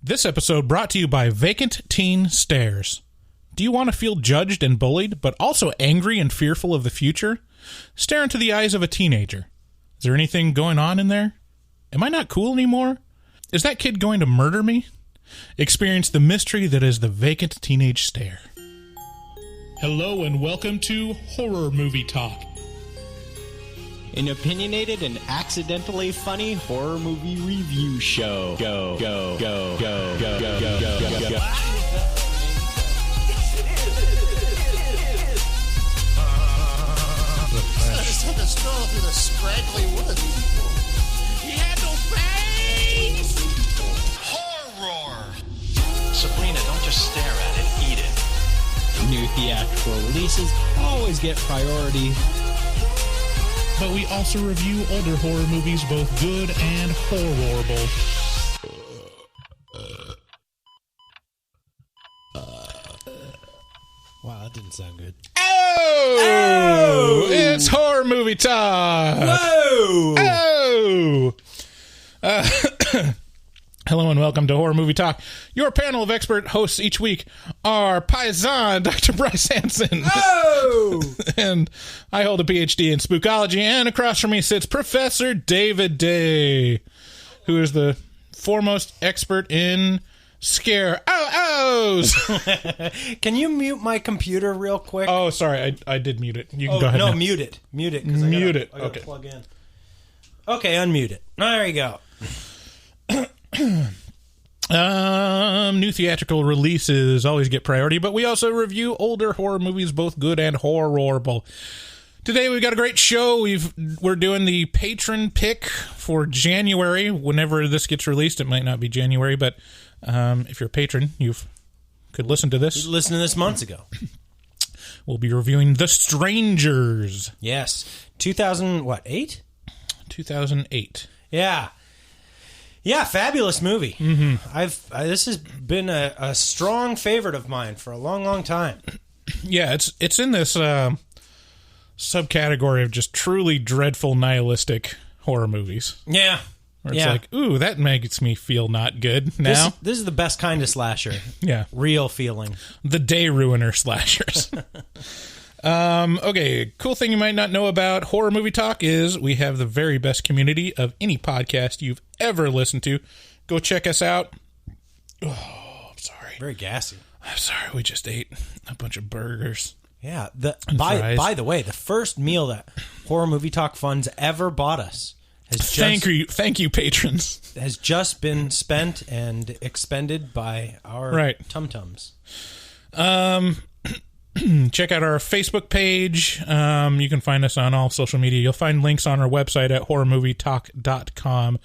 This episode brought to you by Vacant Teen Stares. Do you want to feel judged and bullied, but also angry and fearful of the future? Stare into the eyes of a teenager. Is there anything going on in there? Am I not cool anymore? Is that kid going to murder me? Experience the mystery that is the vacant teenage stare. Hello and welcome to Horror Movie Talk. An opinionated and accidentally funny horror movie review show. Go, go, go, go, go, go, go, go, go, go. Took a stroll through the scraggly woods. He had no face! Horror! Sabrina, don't just stare at it, eat it. New theatrical releases always get priority. But we also review older horror movies, both good and horrible. Wow, that didn't sound good. Oh! It's Horror Movie Talk! Whoa! Oh! Hello and welcome to Horror Movie Talk. Your panel of expert hosts each week are Paisan, Dr. Bryce Hansen. Oh! And I hold a PhD in spookology, and across from me sits Professor David Day, who is the foremost expert in scare oh-ohs. Can you mute my computer real quick? Oh, sorry, I did mute it. You can go ahead no, now. mute it. Mute it. Mute it. I gotta Okay. plug in. Okay, unmute it. There you go. New theatrical releases always get priority, but we also review older horror movies, both good and horrible. Today we've got a great show. We're doing the patron pick for January. Whenever this gets released, it might not be January, but if you're a patron, you could listen to this. You listened to this months ago. We'll be reviewing The Strangers. Yes. 2008? 2008. Yeah. Yeah, fabulous movie. Mm-hmm. This has been a strong favorite of mine for a long, long time. Yeah, it's in this subcategory of just truly dreadful nihilistic horror movies. Yeah. Where it's like, ooh, that makes me feel not good now. This is the best kind of slasher. Yeah. Real feeling. The day ruiner slashers. Okay, cool thing you might not know about Horror Movie Talk is we have the very best community of any podcast you've ever listened to. Go check us out. Oh, I'm sorry. Very gassy. I'm sorry, we just ate a bunch of burgers. Yeah. fries. By the way, the first meal that Horror Movie Talk Funds ever bought us Thank you, patrons. has just been spent and expended by our Right. tum-tums. Check out our Facebook page. You can find us on all social media. You'll find links on our website at horrormovietalk.com.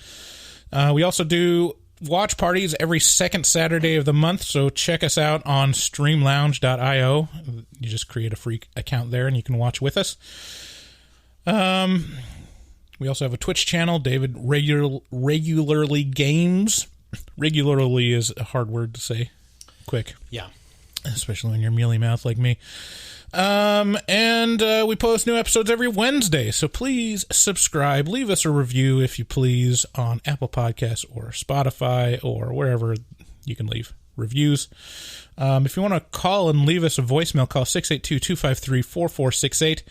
We also do watch parties every second Saturday of the month, so check us out on streamlounge.io. You just create a free account there, and you can watch with us. We also have a Twitch channel, David Regularly Games. Regularly is a hard word to say quick. Yeah. Especially when you're mealy mouth like me. And we post new episodes every Wednesday, so please subscribe. Leave us a review, if you please, on Apple Podcasts or Spotify or wherever you can leave reviews. If you want to call and leave us a voicemail, call 682-253-4468.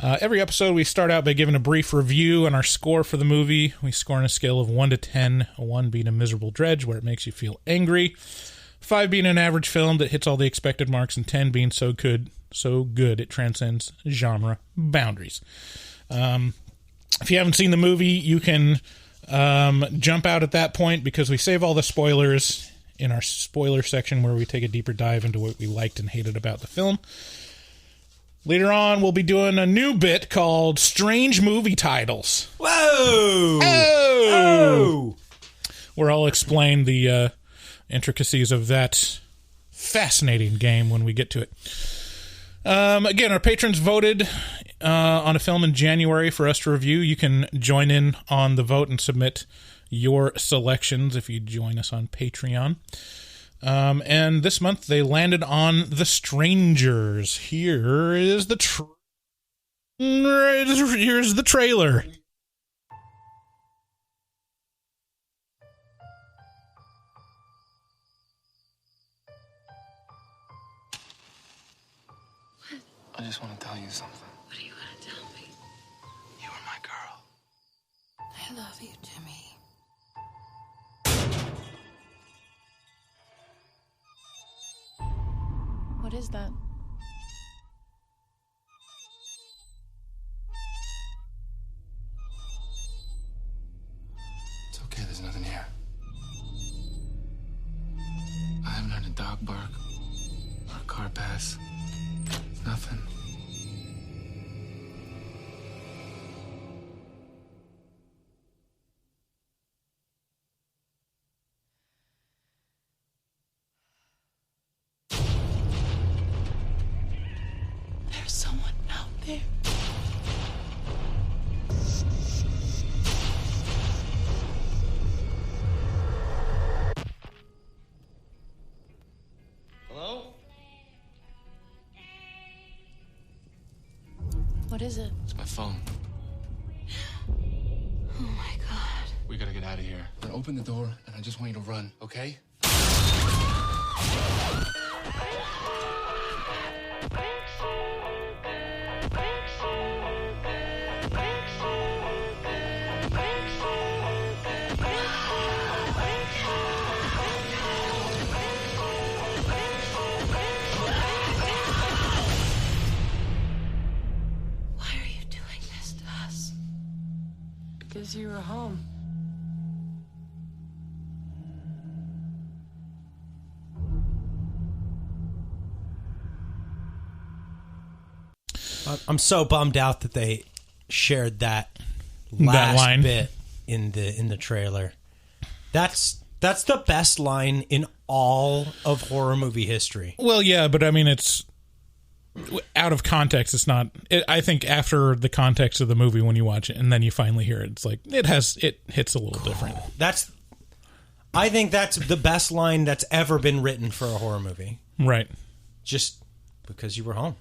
Every episode, we start out by giving a brief review on our score for the movie. We score on a scale of 1 to 10, 1 being a miserable dredge where it makes you feel angry, 5 being an average film that hits all the expected marks, and 10 being so good it transcends genre boundaries. If you haven't seen the movie, you can jump out at that point because we save all the spoilers in our spoiler section where we take a deeper dive into what we liked and hated about the film. Later on, we'll be doing a new bit called Strange Movie Titles. Whoa! Oh! Where I'll explain the intricacies of that fascinating game when we get to it. Again, our patrons voted on a film in January for us to review. You can join in on the vote and submit your selections if you join us on Patreon. And this month they landed on The Strangers. Here is the here's the trailer. I just want to tell you something. What do you want to tell me? You are my girl. I love you, Jimmy. What is that? It's okay, there's nothing here. I haven't heard a dog bark or a car pass. It's nothing. There's someone out there. Hello? What is it? It's my phone. Oh my God. We gotta get out of here. Now open the door, and I just want you to run, okay? Why are you doing this to us? Because you were home. I'm so bummed out that they shared that last line. bit in the trailer. That's the best line in all of horror movie history. Well, yeah, but I mean, it's out of context. It's not. I think after the context of the movie, when you watch it and then you finally hear it, it's like it hits a little different. I think that's the best line that's ever been written for a horror movie. Right. Just because you were home.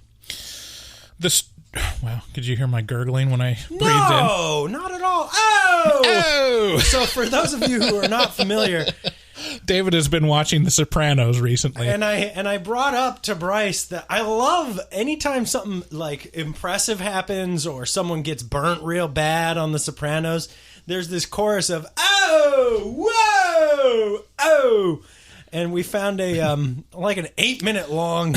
Wow, could you hear my gurgling when I breathed in? No, not at all. Oh! So for those of you who are not familiar, David has been watching The Sopranos recently. and I brought up to Bryce that I love anytime something like impressive happens or someone gets burnt real bad on The Sopranos, there's this chorus of "Oh, whoa, oh," and we found a like an 8-minute long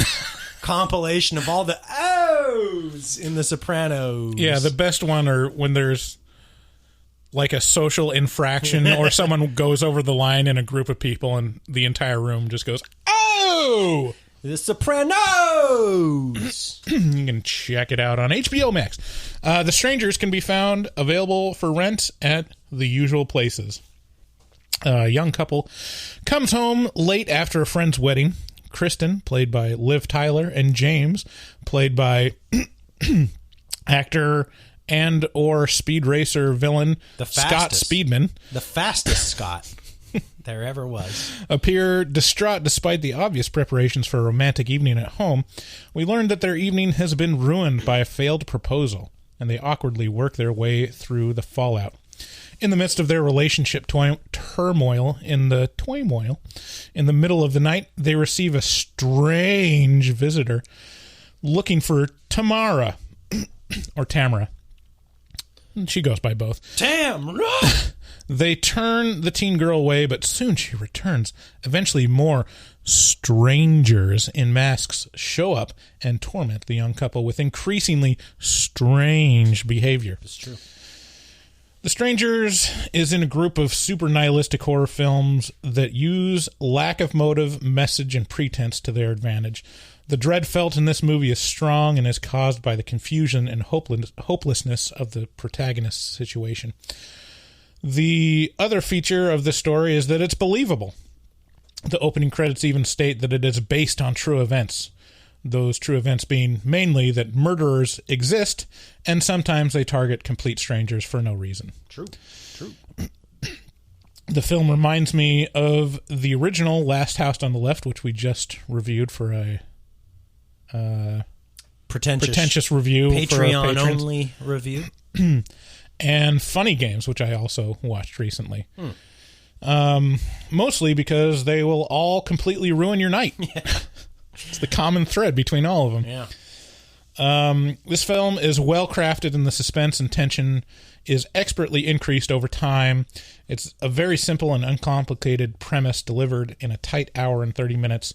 compilation of all the ohs in The Sopranos. Yeah, the best one are when there's like a social infraction or someone goes over the line in a group of people and the entire room just goes, "Oh!" The Sopranos! You can check it out on HBO Max. The Strangers can be found available for rent at the usual places. A young couple comes home late after a friend's wedding. Kristen, played by Liv Tyler, and James, played by actor and or speed racer villain Scott Speedman. The fastest Scott there ever was. Appear distraught despite the obvious preparations for a romantic evening at home. We learn that their evening has been ruined by a failed proposal, and they awkwardly work their way through the fallout. In the midst of their relationship turmoil, in the middle of the night, they receive a strange visitor looking for Tamara, or Tamara. She goes by both. Tamara! They turn the teen girl away, but soon she returns. Eventually, more strangers in masks show up and torment the young couple with increasingly strange behavior. It's true. The Strangers is in a group of super nihilistic horror films that use lack of motive, message, and pretense to their advantage. The dread felt in this movie is strong and is caused by the confusion and hopelessness of the protagonist's situation. The other feature of the story is that it's believable. The opening credits even state that it is based on true events. Those true events being mainly that murderers exist, and sometimes they target complete strangers for no reason. True. The film reminds me of the original Last House on the Left, which we just reviewed for a pretentious review. Patreon-only review. And Funny Games, which I also watched recently. Mostly because they will all completely ruin your night. Yeah. It's the common thread between all of them. Yeah. This film is well crafted, and the suspense and tension is expertly increased over time. It's a very simple and uncomplicated premise delivered in a tight hour and 30 minutes.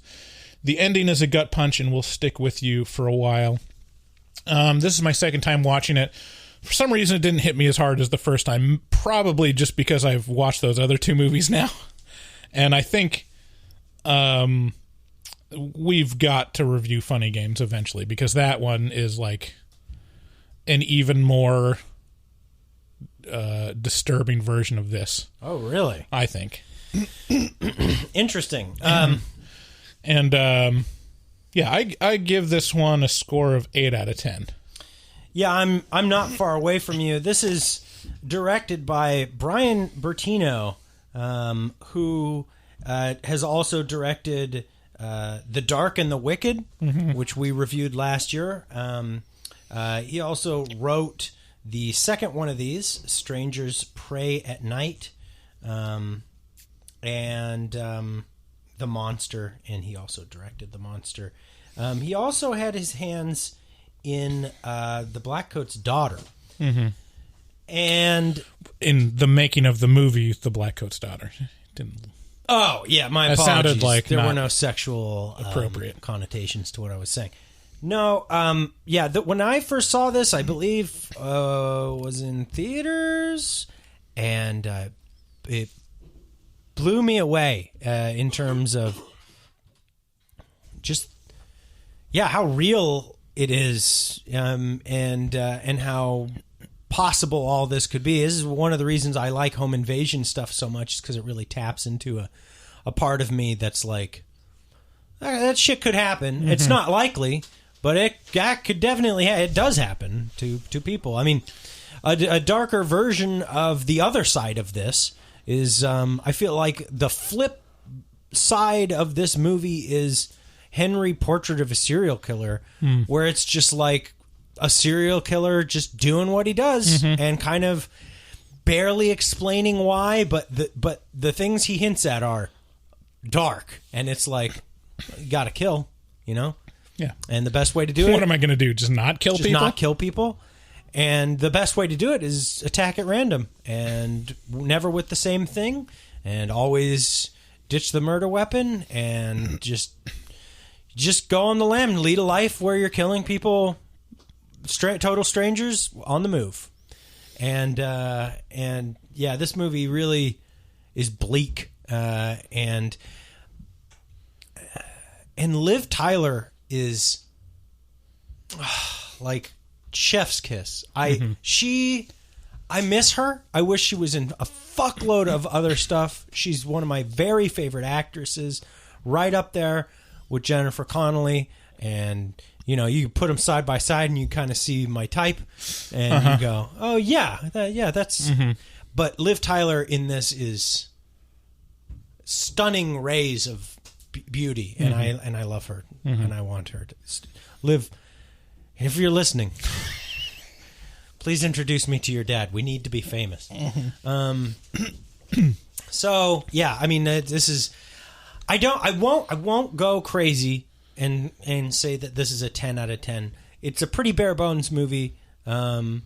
The ending is a gut punch and will stick with you for a while. This is my second time watching it. For some reason, it didn't hit me as hard as the first time, probably just because I've watched those other two movies now. And I think we've got to review Funny Games eventually, because that one is like an even more disturbing version of this. Oh, really? I think. Interesting. I give this one a score of 8 out of 10. Yeah, I'm not far away from you. This is directed by Brian Bertino, who has also directed The Dark and the Wicked, which we reviewed last year. He also wrote the second one of these, Strangers Pray at Night, and The Monster, and he also directed The Monster. He also had his hands in The Blackcoat's Daughter. And in the making of the movie The Blackcoat's Daughter. Oh, yeah, my That apologies. sounded like there were not no sexual appropriate connotations to what I was saying. No, when I first saw this, I believe was in theaters, and it blew me away in terms of just how real it is, and how possible all this could be. This is one of the reasons I like home invasion stuff so much, is because it really taps into a part of me that's like, that shit could happen. It's not likely, but that could definitely it does happen to people. I mean, a darker version of the other side of this is, I feel like the flip side of this movie is Henry, Portrait of a Serial Killer, where it's just like a serial killer just doing what he does and kind of barely explaining why, but the things he hints at are dark, and it's like, you gotta kill, Yeah. And the best way to do it... What am I going to do? Just not kill people? Not kill people. And the best way to do it is attack at random, and never with the same thing, and always ditch the murder weapon, and just go on the lam and lead a life where you're killing people, total strangers on the move. And this movie really is bleak. And Liv Tyler is like chef's kiss. I miss her. I wish she was in a fuckload of other stuff. She's one of my very favorite actresses, right up there with Jennifer Connelly. And you put them side by side, and you kind of see my type, and you go, "Oh yeah, that's." But Liv Tyler in this is stunning rays of beauty, and I love her, and I want her to Liv. If you're listening, please introduce me to your dad. We need to be famous. So yeah, I mean, this is. I won't go crazy and say that this is a 10 out of 10. It's a pretty bare bones movie. I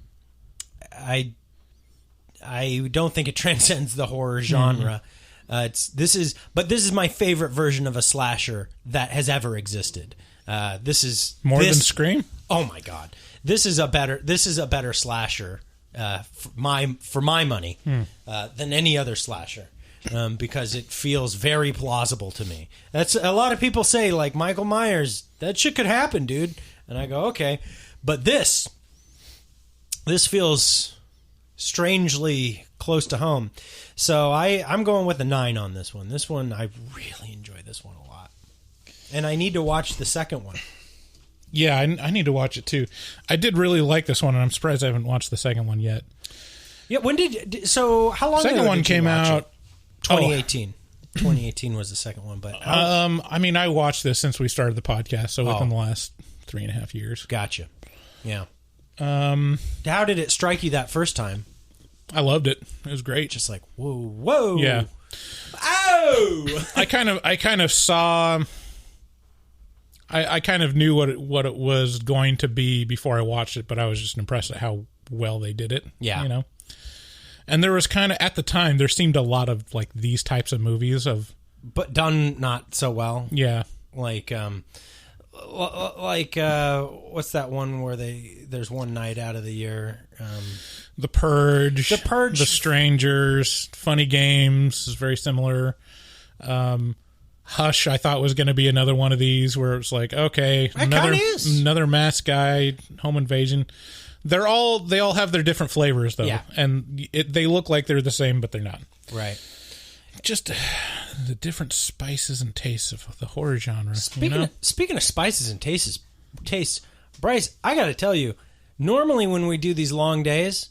don't think it transcends the horror genre. This is my favorite version of a slasher that has ever existed. This is more than Scream. Oh my god, this is a better slasher for my money than any other slasher. Because it feels very plausible to me. That's a lot of people say, like, Michael Myers, that shit could happen, dude. And I go, okay. But this feels strangely close to home. So I'm going with a 9 on this one. This one, I really enjoy this one a lot. And I need to watch the second one. Yeah, I need to watch it too. I did really like this one, and I'm surprised I haven't watched the second one yet. Yeah, how long ago second one did you came watch out it? 2018. 2018 was the second one, but I mean, I watched this since we started the podcast, so within the last 3.5 years. Gotcha. Yeah. How did it strike you that first time? I loved it. It was great. Just like, whoa. Yeah. Oh! I kind of saw. I kind of knew what it was going to be before I watched it, but I was just impressed at how well they did it. Yeah. You know? And there was kind of, at the time, there seemed a lot of, like, these types of movies of... But done not so well. Yeah. Like what's that one where there's one night out of the year? The Purge. The Purge. The Strangers. Funny Games is very similar. Hush, I thought was going to be another one of these where it's like, okay, another mask guy, home invasion. They all have their different flavors though, yeah. And they look like they're the same, but they're not. Right. Just the different spices and tastes of the horror genre. Speaking of spices and tastes, Bryce, I got to tell you, normally when we do these long days,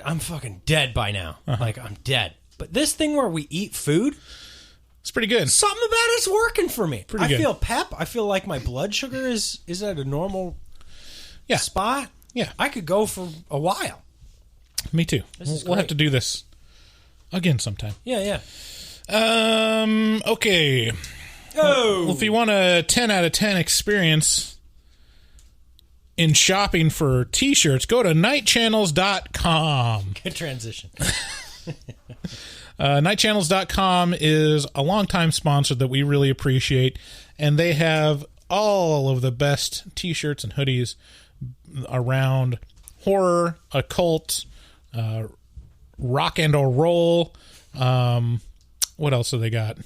I'm fucking dead by now. Like I'm dead. But this thing where we eat food. It's pretty good. Something about it's working for me. Pretty good. I feel pep. I feel like my blood sugar is at a normal spot. Yeah. I could go for a while. Me too. We'll have to do this again sometime. Yeah. Okay. Oh. Well, if you want a 10 out of 10 experience in shopping for t-shirts, go to nightchannels.com. Good transition. Nightchannels.com is a longtime sponsor that we really appreciate, and they have all of the best t-shirts and hoodies around horror, occult, rock and roll. What else have they got?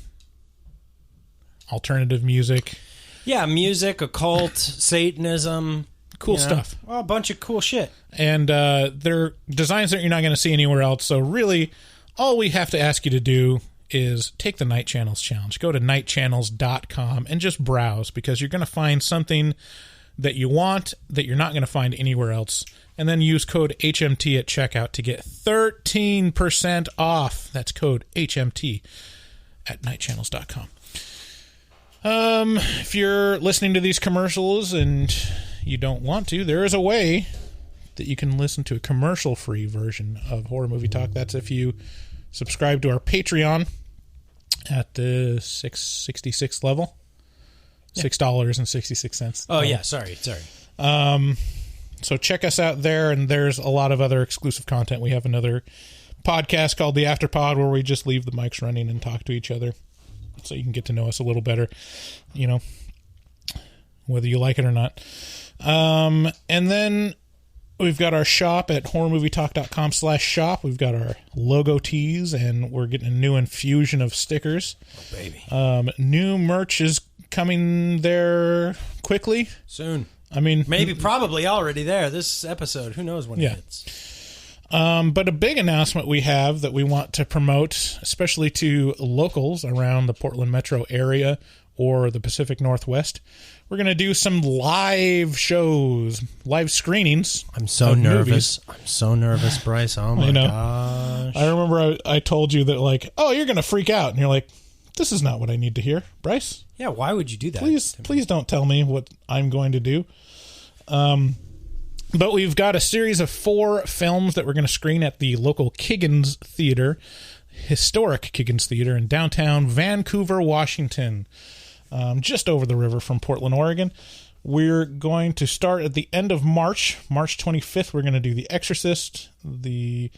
Alternative music. Yeah, music, occult, Satanism. Cool stuff. Well, a bunch of cool shit. And they're designs that you're not going to see anywhere else. So really, all we have to ask you to do is take the Night Channels challenge. Go to nightchannels.com and just browse, because you're going to find something that you want that you're not going to find anywhere else. And then use code HMT at checkout to get 13% off. That's code HMT at nightchannels.com. If you're listening to these commercials and you don't want to, there is a way that you can listen to a commercial-free version of Horror Movie Talk. That's if you subscribe to our Patreon at the $6.66 level. $6.66. Oh, yeah. Sorry. So check us out there, and there's a lot of other exclusive content. We have another podcast called The Afterpod where we just leave the mics running and talk to each other so you can get to know us a little better, you know, whether you like it or not. And then we've got our shop at horrormovietalk.com/shop. We've got our logo tees, and we're getting a new infusion of stickers. Oh, baby. New merch is coming there quickly. Soon. I mean, maybe probably already there. This episode, who knows when it hits. But a big announcement we have that we want to promote, especially to locals around the Portland metro area or the Pacific Northwest. We're going to do some live shows, live screenings. I'm so nervous. I'm so nervous, Bryce. Oh, my gosh. I remember I told you that, like, oh, you're going to freak out. And you're like, this is not what I need to hear, Bryce. Yeah, why would you do that? Please don't tell me what I'm going to do. But we've got a series of 4 films that we're going to screen at the local Kiggins Theater, historic Kiggins Theater in downtown Vancouver, Washington, just over the river from Portland, Oregon. We're going to start at the end of March 25th. We're going to do The Exorcist, the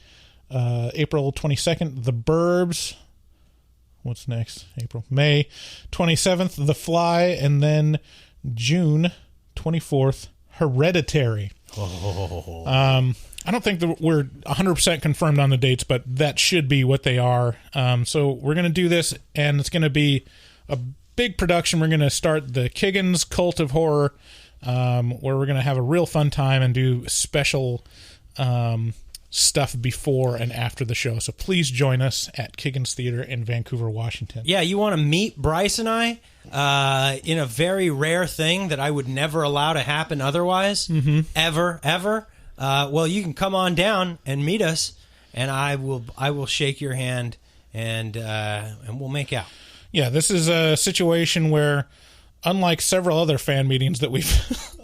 April 22nd, The Burbs. What's next? May 27th, The Fly, and then June 24th, Hereditary. I don't think that we're 100% confirmed on the dates, but that should be what they are. So we're going to do this, and it's going to be a big production. We're going to start the Kiggins Cult of Horror, where we're going to have a real fun time and do special stuff before and after the show. So please join us at Kiggins Theater in Vancouver, Washington. Yeah, you want to meet Bryce and I in a very rare thing that I would never allow to happen otherwise, ever. Well, you can come on down and meet us, and I will shake your hand, and we'll make out. Yeah, this is a situation where, unlike several other fan meetings that we've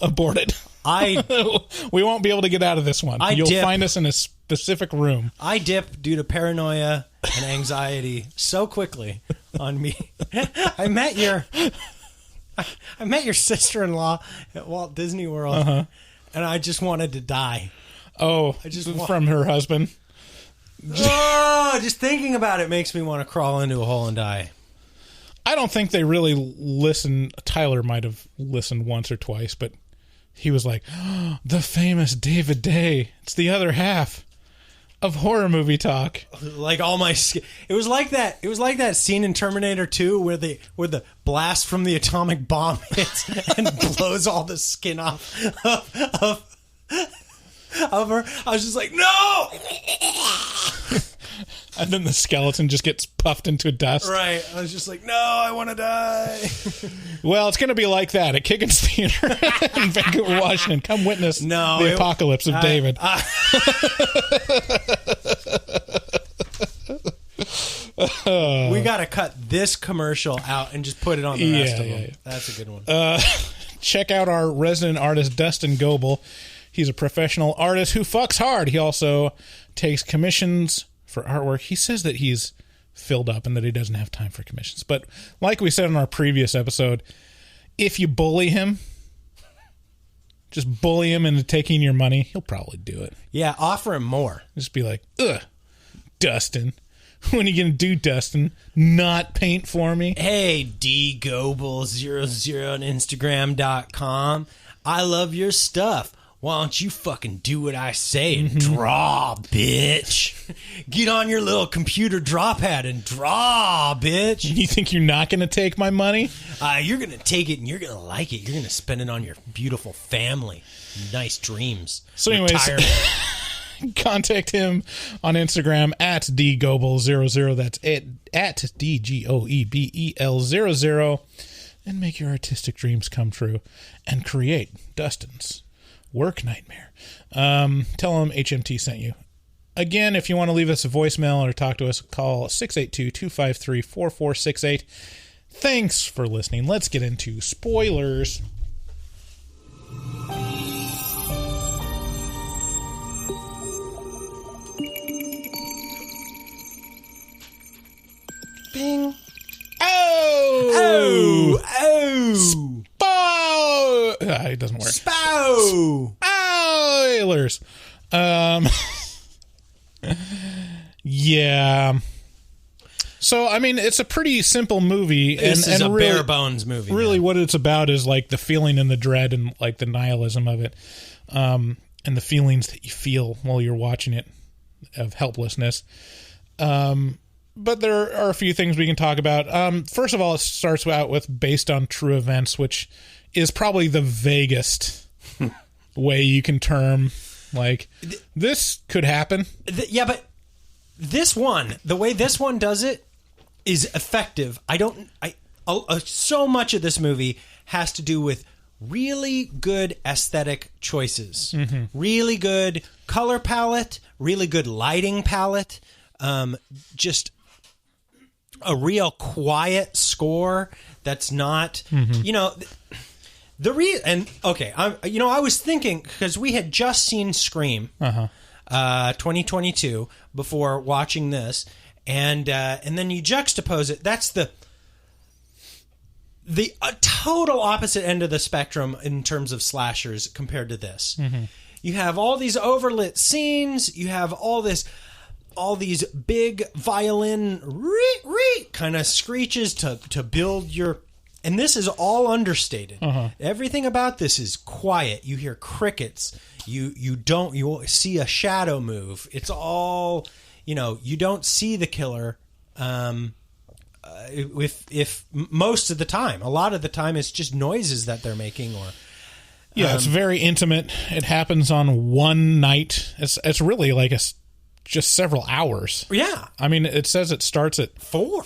aborted, we won't be able to get out of this one. You'll find us in a specific room. I dip due to paranoia and anxiety so quickly on me. I met I met your sister-in-law at Walt Disney World, and I just wanted to die. Oh, from her husband. Oh, just thinking about it makes me want to crawl into a hole and die. I don't think they really listen. Tyler might have listened once or twice, but he was like, oh, the famous David Day. It's the other half of horror movie talk. Like all my skin. It was like that scene in Terminator 2 where the blast from the atomic bomb hits and blows all the skin off of her. I was just like, no! And then the skeleton just gets puffed into dust. Right. I was just like, no, I want to die. Well, it's going to be like that at Kiggins Theater in Vancouver, Washington. Come witness the apocalypse of David. We got to cut this commercial out and just put it on the rest of them. Yeah. That's a good one. Check out our resident artist, Dustin Goebel. He's a professional artist who fucks hard. He also takes commissions for artwork. He says that he's filled up and that he doesn't have time for commissions. But like we said in our previous episode, if you bully him, just bully him into taking your money, he'll probably do it. Yeah, offer him more. Just be like, ugh, Dustin. When are you going to do, Dustin? Not paint for me? Hey, dgoebel00 on Instagram.com. I love your stuff. Why don't you fucking do what I say and draw, bitch? Get on your little computer draw pad and draw, bitch. You think you're not going to take my money? You're going to take it and you're going to like it. You're going to spend it on your beautiful family. Nice dreams. So anyways, contact him on Instagram at dgoebel00. That's at DGOEBEL00. And make your artistic dreams come true and create Dustin's work nightmare. Tell him HMT sent you. Again, if you want to leave us a voicemail or talk to us, call 682-253-4468. Thanks for listening. Let's get into spoilers. Bing. Oh! Oh! Oh! It doesn't work. Spow! Spoilers. Yeah. So, I mean, it's a pretty simple movie. This is a really, bare bones movie. Really, what it's about is like the feeling and the dread and like the nihilism of it, and the feelings that you feel while you're watching it of helplessness. But there are a few things we can talk about. First of all, it starts out with based on true events, which is probably the vaguest way you can term, like, this could happen. Yeah, but this one, the way this one does it is effective. So much of this movie has to do with really good aesthetic choices, really good color palette, really good lighting palette, just a real quiet score that's not, I was thinking, because we had just seen Scream 2022 before watching this, and then you juxtapose it. That's the total opposite end of the spectrum in terms of slashers compared to this. You have all these overlit scenes. You have all these big violin kind of screeches to build your... And this is all understated. Everything about this is quiet. You hear crickets. You see a shadow move. It's all, you don't see the killer if most of the time. A lot of the time it's just noises that they're making or... Yeah, it's very intimate. It happens on one night. It's really like just several hours. Yeah. I mean, it says it starts at 4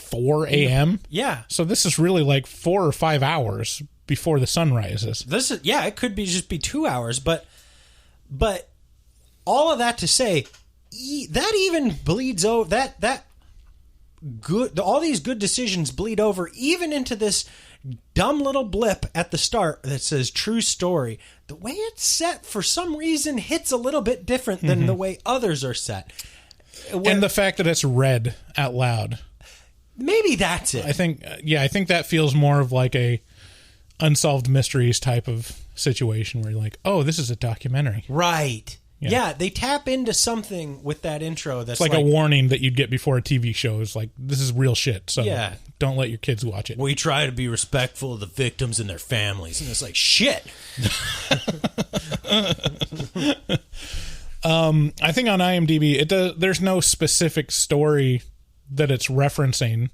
a.m. Yeah. So this is really like 4 or 5 hours before the sun rises. It could be just 2 hours, but all of that to say, that even bleeds over, that good, all these good decisions bleed over even into this dumb little blip at the start that says true story. The way it's set, for some reason, hits a little bit different than the way others are set. And the fact that it's read out loud. Maybe that's it. I think that feels more of like a Unsolved Mysteries type of situation where you're like, oh, this is a documentary. Right. Yeah. Yeah, they tap into something with that intro that's It's like a warning that you'd get before a TV show. It's like, this is real shit, so Yeah. don't let your kids watch it. we try to be respectful of the victims and their families. And it's like, shit. I think on IMDb, there's no specific story that it's referencing.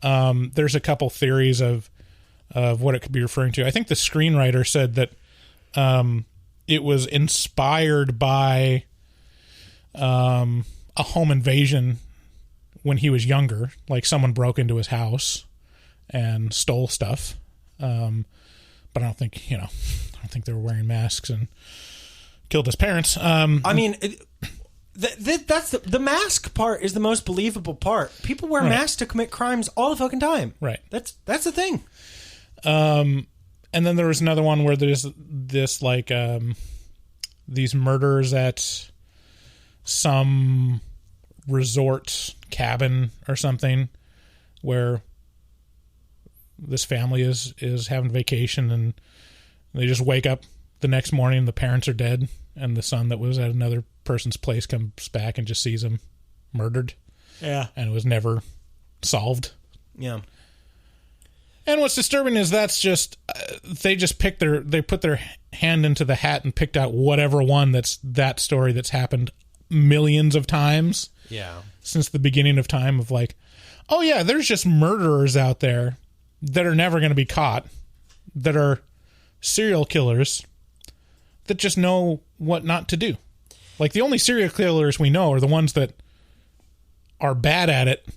There's a couple theories of what it could be referring to. I think the screenwriter said that it was inspired by a home invasion when he was younger. Like someone broke into his house and stole stuff. But I don't think, they were wearing masks and killed his parents. I mean, that's the mask part is the most believable part. People wear masks to commit crimes all the fucking time. Right. That's the thing. And then there was another one where there's this like these murders at some resort cabin or something where this family is having vacation and they just wake up the next morning, the parents are dead, and the son that was at another person's place comes back and just sees him murdered. Yeah. And it was never solved. Yeah. And what's disturbing is that's just they put their hand into the hat and picked out whatever one that's that story that's happened millions of times. Yeah. Since the beginning of time of like, oh yeah, there's just murderers out there that are never going to be caught, that are serial killers that just know what not to do. Like the only serial killers we know are the ones that are bad at it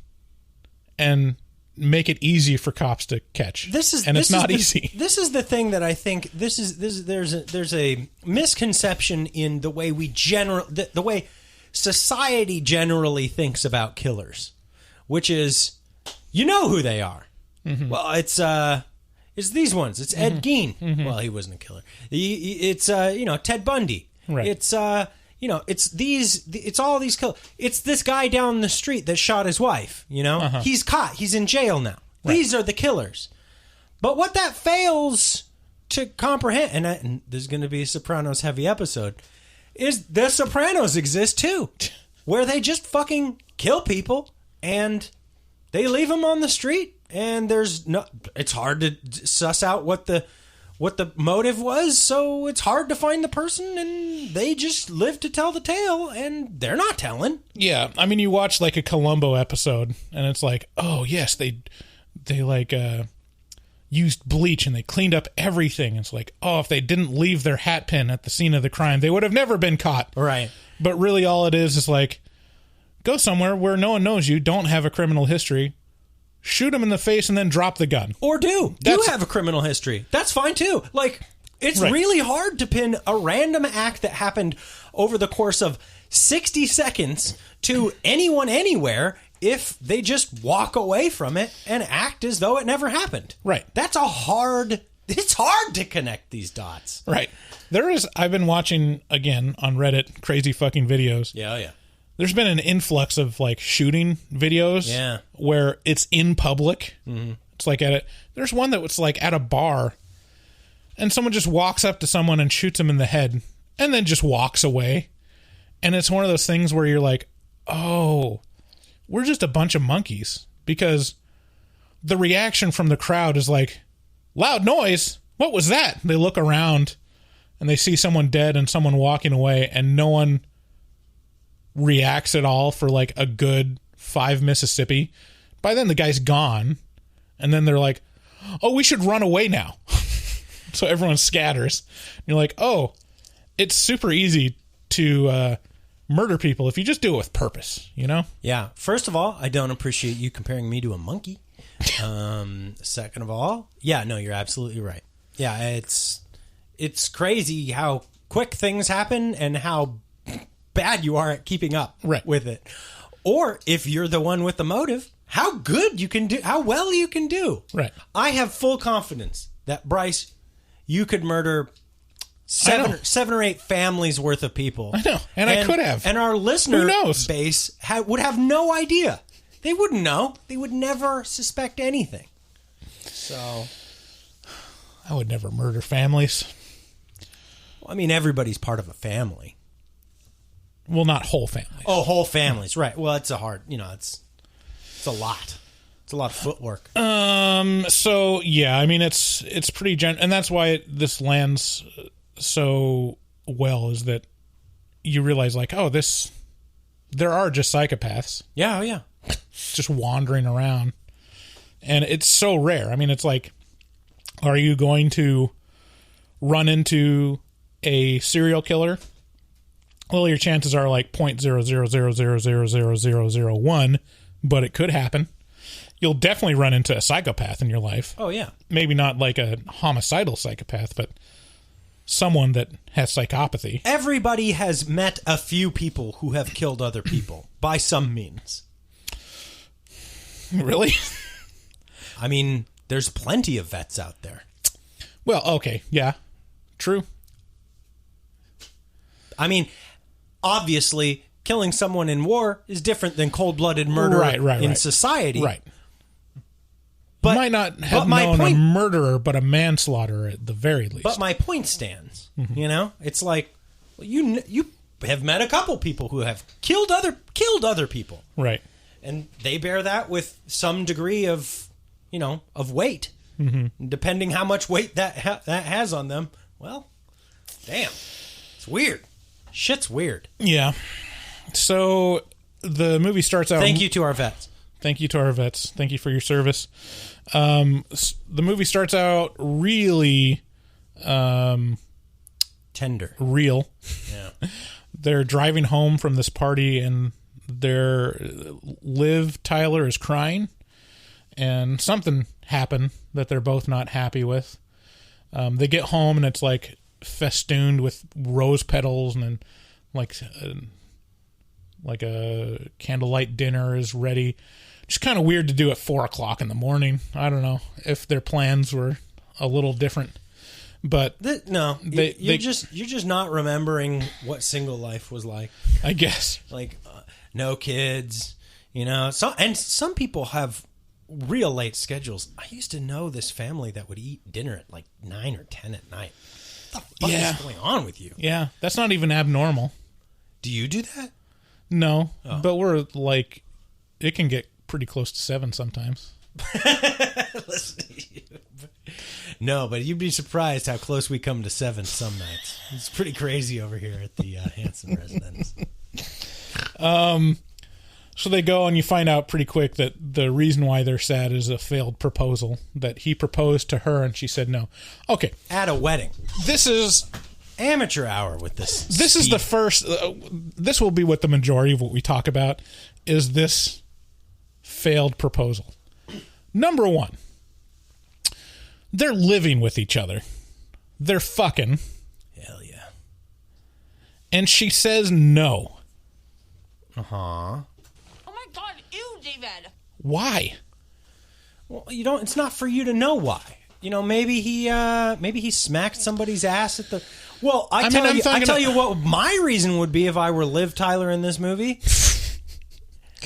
and make it easy for cops to catch. It's not easy. This is the thing that I think there's a misconception in the way the way society generally thinks about killers, which is you know who they are. Mm-hmm. Well, it's these ones. It's Ed Gein. Mm-hmm. Well, he wasn't a killer. It's Ted Bundy. Right. It's it's all these killers. It's this guy down the street that shot his wife, He's caught. He's in jail now. Right. These are the killers. But what that fails to comprehend, and this is going to be a Sopranos heavy episode, is the Sopranos exist too, where they just fucking kill people and they leave them on the street, and it's hard to suss out what the motive was, so it's hard to find the person, and they just live to tell the tale, and they're not telling. Yeah, I mean, you watch like a Columbo episode, and it's like, oh yes, they like used bleach and they cleaned up everything. It's like, oh, if they didn't leave their hat pin at the scene of the crime, they would have never been caught. Right. But really, all it is like, go somewhere where no one knows you, don't have a criminal history. Shoot them in the face and then drop the gun. Or do have a criminal history. That's fine too. Like, it's really hard to pin a random act that happened over the course of 60 seconds to anyone anywhere if they just walk away from it and act as though it never happened. Right. It's hard to connect these dots. Right. I've been watching, again, on Reddit, crazy fucking videos. Yeah. There's been an influx of like shooting videos where it's in public. Mm-hmm. It's like there's one that was like at a bar and someone just walks up to someone and shoots him in the head and then just walks away. And it's one of those things where you're like, oh, we're just a bunch of monkeys, because the reaction from the crowd is like, loud noise. What was that? They look around and they see someone dead and someone walking away, and no one reacts at all for like a good 5 Mississippi. By then the guy's gone, and then they're like, oh, we should run away now. So everyone scatters. And you're like, oh, it's super easy to murder people if you just do it with purpose, Yeah. First of all, I don't appreciate you comparing me to a monkey. Second of all, no, you're absolutely right. Yeah, it's crazy how quick things happen and how bad you are at keeping up with it. Or if you're the one with the motive, how good you can do, how well you can do. Right. I have full confidence that, Bryce, you could murder seven or eight families worth of people. I know. And I could have. And our listener base would have no idea. They wouldn't know. They would never suspect anything. So I would never murder families. Well, I mean, everybody's part of a family. Well, not whole families. Oh, whole families, right? Well, it's a hard. It's a lot. It's a lot of footwork. So yeah, I mean, it's pretty and that's why this lands so well, is that you realize like, oh, there are just psychopaths. Yeah, oh yeah. Just wandering around. And it's so rare. I mean, it's like, are you going to run into a serial killer? Well, your chances are like 0.000000001, but it could happen. You'll definitely run into a psychopath in your life. Oh, yeah. Maybe not like a homicidal psychopath, but someone that has psychopathy. Everybody has met a few people who have killed other people by some means. Really? I mean, there's plenty of vets out there. Well, okay. Yeah. True. I mean, obviously, killing someone in war is different than cold-blooded murder in society. Right. But, you might not have known a murderer, but a manslaughterer at the very least. But my point stands. Mm-hmm. It's like, well, you have met a couple people who have killed other people. Right. And they bear that with some degree of, of weight. Mm-hmm. Depending how much weight that has on them. Well, damn. It's weird. Shit's weird. Yeah. So the movie starts out... Thank you to our vets. Thank you to our vets. Thank you for your service. The movie starts out really... tender. Real. Yeah. They're driving home from this party and Liv Tyler is crying. And something happened that they're both not happy with. They get home and it's like festooned with rose petals, and then like a candlelight dinner is ready. Just kind of weird to do at 4:00 in the morning. I don't know if their plans were a little different, but you're just not remembering what single life was like. I guess like no kids, some people have real late schedules. I used to know this family that would eat dinner at like 9 or 10 at night. What the fuck is going on with you? Yeah, that's not even abnormal. Do you do that? No, but we're like, it can get pretty close to 7 sometimes. Listen to you. No, but you'd be surprised how close we come to 7 some nights. It's pretty crazy over here at the Hanson residence. So they go and you find out pretty quick that the reason why they're sad is a failed proposal, that he proposed to her and she said no. Okay. At a wedding. This is amateur hour with this. This is the first, this will be what the majority of what we talk about is this failed proposal. Number one, they're living with each other. They're fucking. Hell yeah. And she says no. Uh-huh. God, ew, David. Why? Well, it's not for you to know why. Maybe he smacked somebody's ass at the... Well, I tell you what my reason would be if I were Liv Tyler in this movie.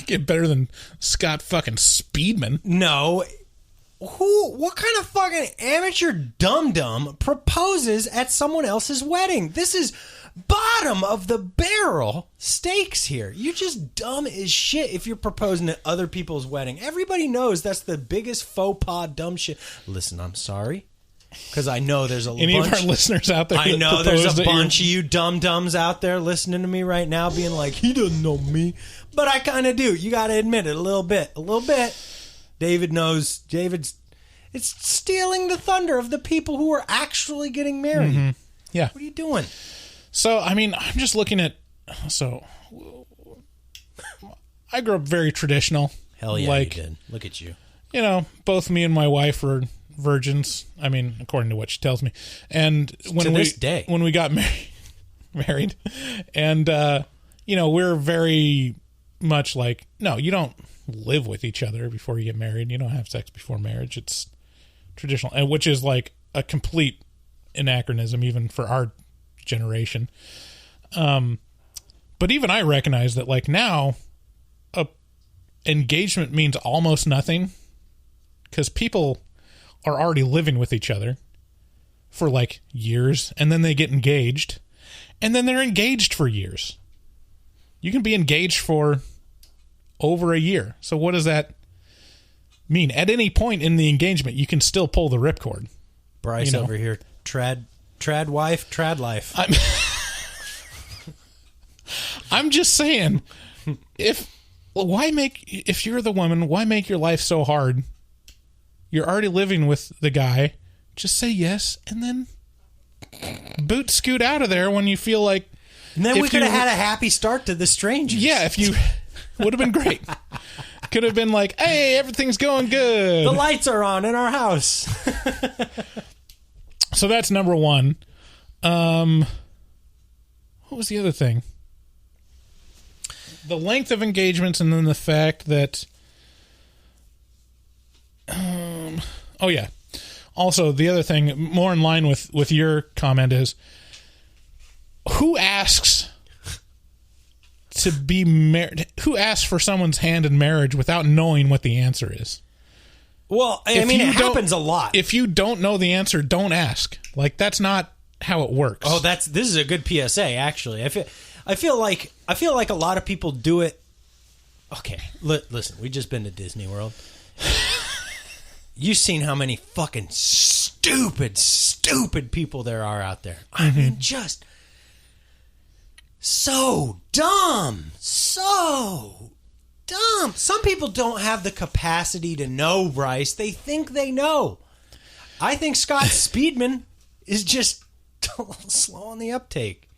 Get better than Scott fucking Speedman. No. What kind of fucking amateur dum-dum proposes at someone else's wedding? This is bottom of the barrel stakes here. You're just dumb as shit if you're proposing at other people's wedding. Everybody knows that's the biggest faux pas dumb shit. Listen, I'm sorry. Because I know there's Any of our listeners out there. I know there's a bunch of you dum-dums out there listening to me right now being like, he doesn't know me. But I kind of do. You got to admit it a little bit. A little bit. David knows. It's stealing the thunder of the people who are actually getting married. Mm-hmm. Yeah. What are you doing? So, I mean, I'm just looking at... So, I grew up very traditional. Hell yeah, you did. Look at you. Both me and my wife were virgins. I mean, according to what she tells me. And when we got married, and, we're very much like, no, you don't live with each other before you get married. You don't have sex before marriage. It's traditional, and which is like a complete anachronism even for our generation. But even I recognize that like now engagement means almost nothing because people are already living with each other. for like years, and then they get engaged, and then they're engaged for years. You can be engaged for over a year. So what does that mean? At any point in the engagement, you can still pull the ripcord. Bryce over here, trad wife, trad life. I'm just saying, if you're the woman, why make your life so hard? You're already living with the guy. Just say yes, and then scoot out of there when you feel like. And then we could have had a happy start to The Strangers. Yeah, if you would have been great. Could have been like, hey, everything's going good. The lights are on in our house. So that's number one. What was the other thing? The length of engagements, and then the fact that... oh, yeah. Also, the other thing, more in line with your comment, is who asks to be married? Who asks for someone's hand in marriage without knowing what the answer is? Well, I mean, it happens a lot. If you don't know the answer, don't ask. Like, that's not how it works. Oh, this is a good PSA, actually. I feel like a lot of people do it. Okay, listen, we just been to Disney World. You've seen how many fucking stupid people there are out there. I mean, just so dumb. So dumb. Some people don't have the capacity to know, Bryce. They think they know. I think Scott Speedman is just a little slow on the uptake.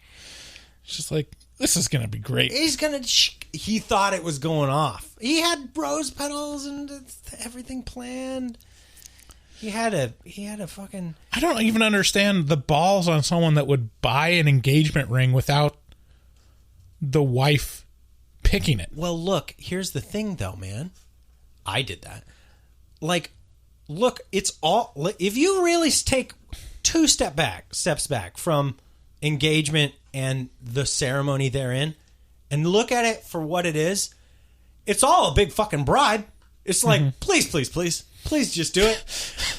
It's just like, this is going to be great. He thought it was going off. He had rose petals and everything planned. He had a fucking... I don't even understand the balls on someone that would buy an engagement ring without the wife picking it. Well, look, here's the thing, though, man. I did that. Like, look, it's all... If you really take two steps back from engagement and the ceremony therein, and look at it for what it is, it's all a big fucking bribe. It's like, please just do it.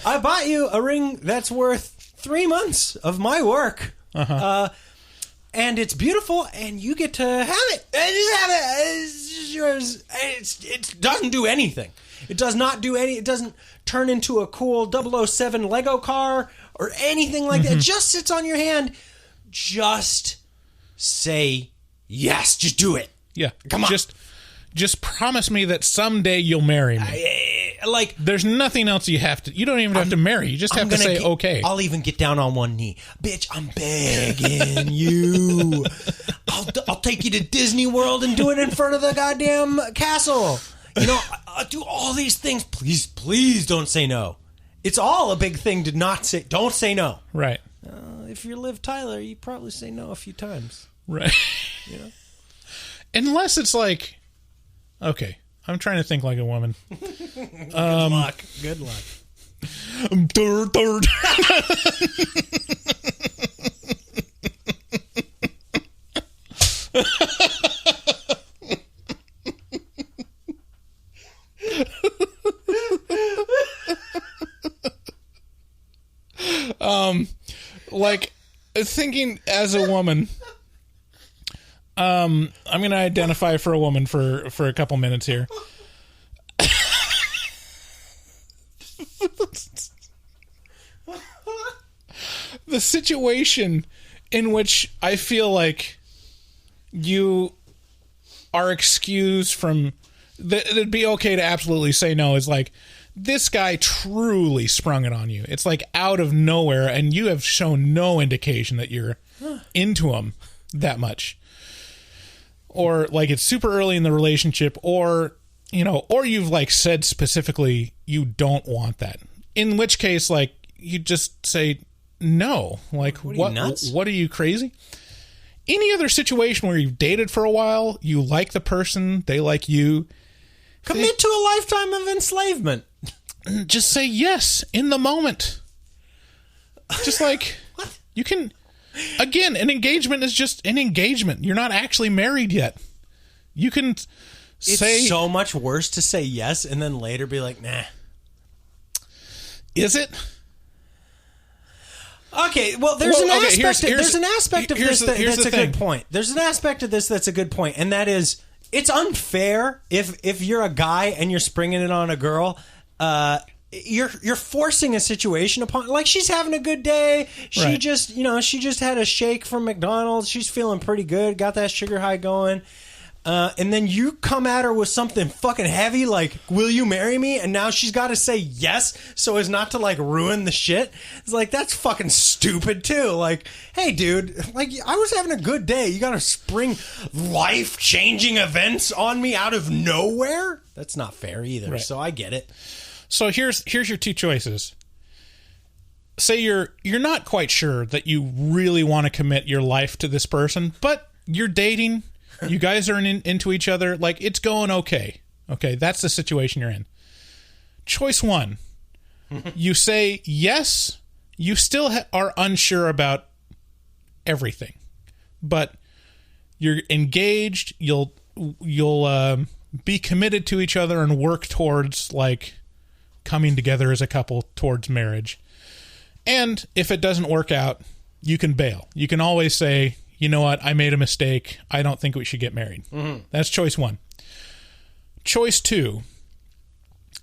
I bought you a ring that's worth 3 months of my work. And it's beautiful, and you get to have it. Just have it. It's just yours. It doesn't do anything. It does not do any... It doesn't turn into a cool 007 Lego car or anything like that. It just sits on your hand. Just say yes. Just do it. Yeah. Come on. Just promise me that someday you'll marry me. Like, there's nothing else you have to... You don't even have to marry. You just have to say okay. I'll even get down on one knee. Bitch, I'm begging you. I'll take you to Disney World and do it in front of the goddamn castle. You know, I'll do all these things. Please don't say no. It's all a big thing to not say... Don't say no. Right. If you're Liv Tyler, you probably say no a few times. Right. You know? Unless it's like... Okay, I'm trying to think like a woman. Good luck. Third. Like, thinking as a woman... I'm going to identify for a woman for a couple minutes here. The situation in which I feel like you are excused from... It'd be okay to absolutely say no is like, this guy truly sprung it on you. It's like out of nowhere, and you have shown no indication that you're into him that much. Or like it's super early in the relationship, or or you've like said specifically you don't want that. In which case, like, you just say no. Like, what are you, nuts? What are you, crazy? Any other situation where you've dated for a while, you like the person, they like you, commit to a lifetime of enslavement. Just say yes in the moment. Just like what? You can. Again, an engagement is just an engagement. You're not actually married yet. You can say... It's so much worse to say yes and then later be like, nah. Is it? Okay, Okay, well, there's an aspect of here's this the that's a thing. good point. There's an aspect of this that's a good point, and that is, it's unfair if you're a guy and you're springing it on a girl. You're forcing a situation upon, like, she's having a good day. She Right. she just had a shake from McDonald's. She's feeling pretty good. Got that sugar high going. And then you come at her with something fucking heavy, like, will you marry me? And now she's got to say yes so as not to, like, ruin the shit. It's like, that's fucking stupid, too. Like, hey, dude, like, I was having a good day. You got to spring life-changing events on me out of nowhere? That's not fair either, Right. so I get it. So here's your two choices. Say you're not quite sure that you really want to commit your life to this person, but you're dating. You guys are into each other. Like, it's going okay. Okay, that's the situation you're in. Choice one. You say yes. You still are unsure about everything, but you're engaged. You'll be committed to each other and work towards, like, coming together as a couple towards marriage. And if it doesn't work out, you can bail. You can always say, you know what, I made a mistake. I don't think we should get married. Mm-hmm. That's choice one. Choice two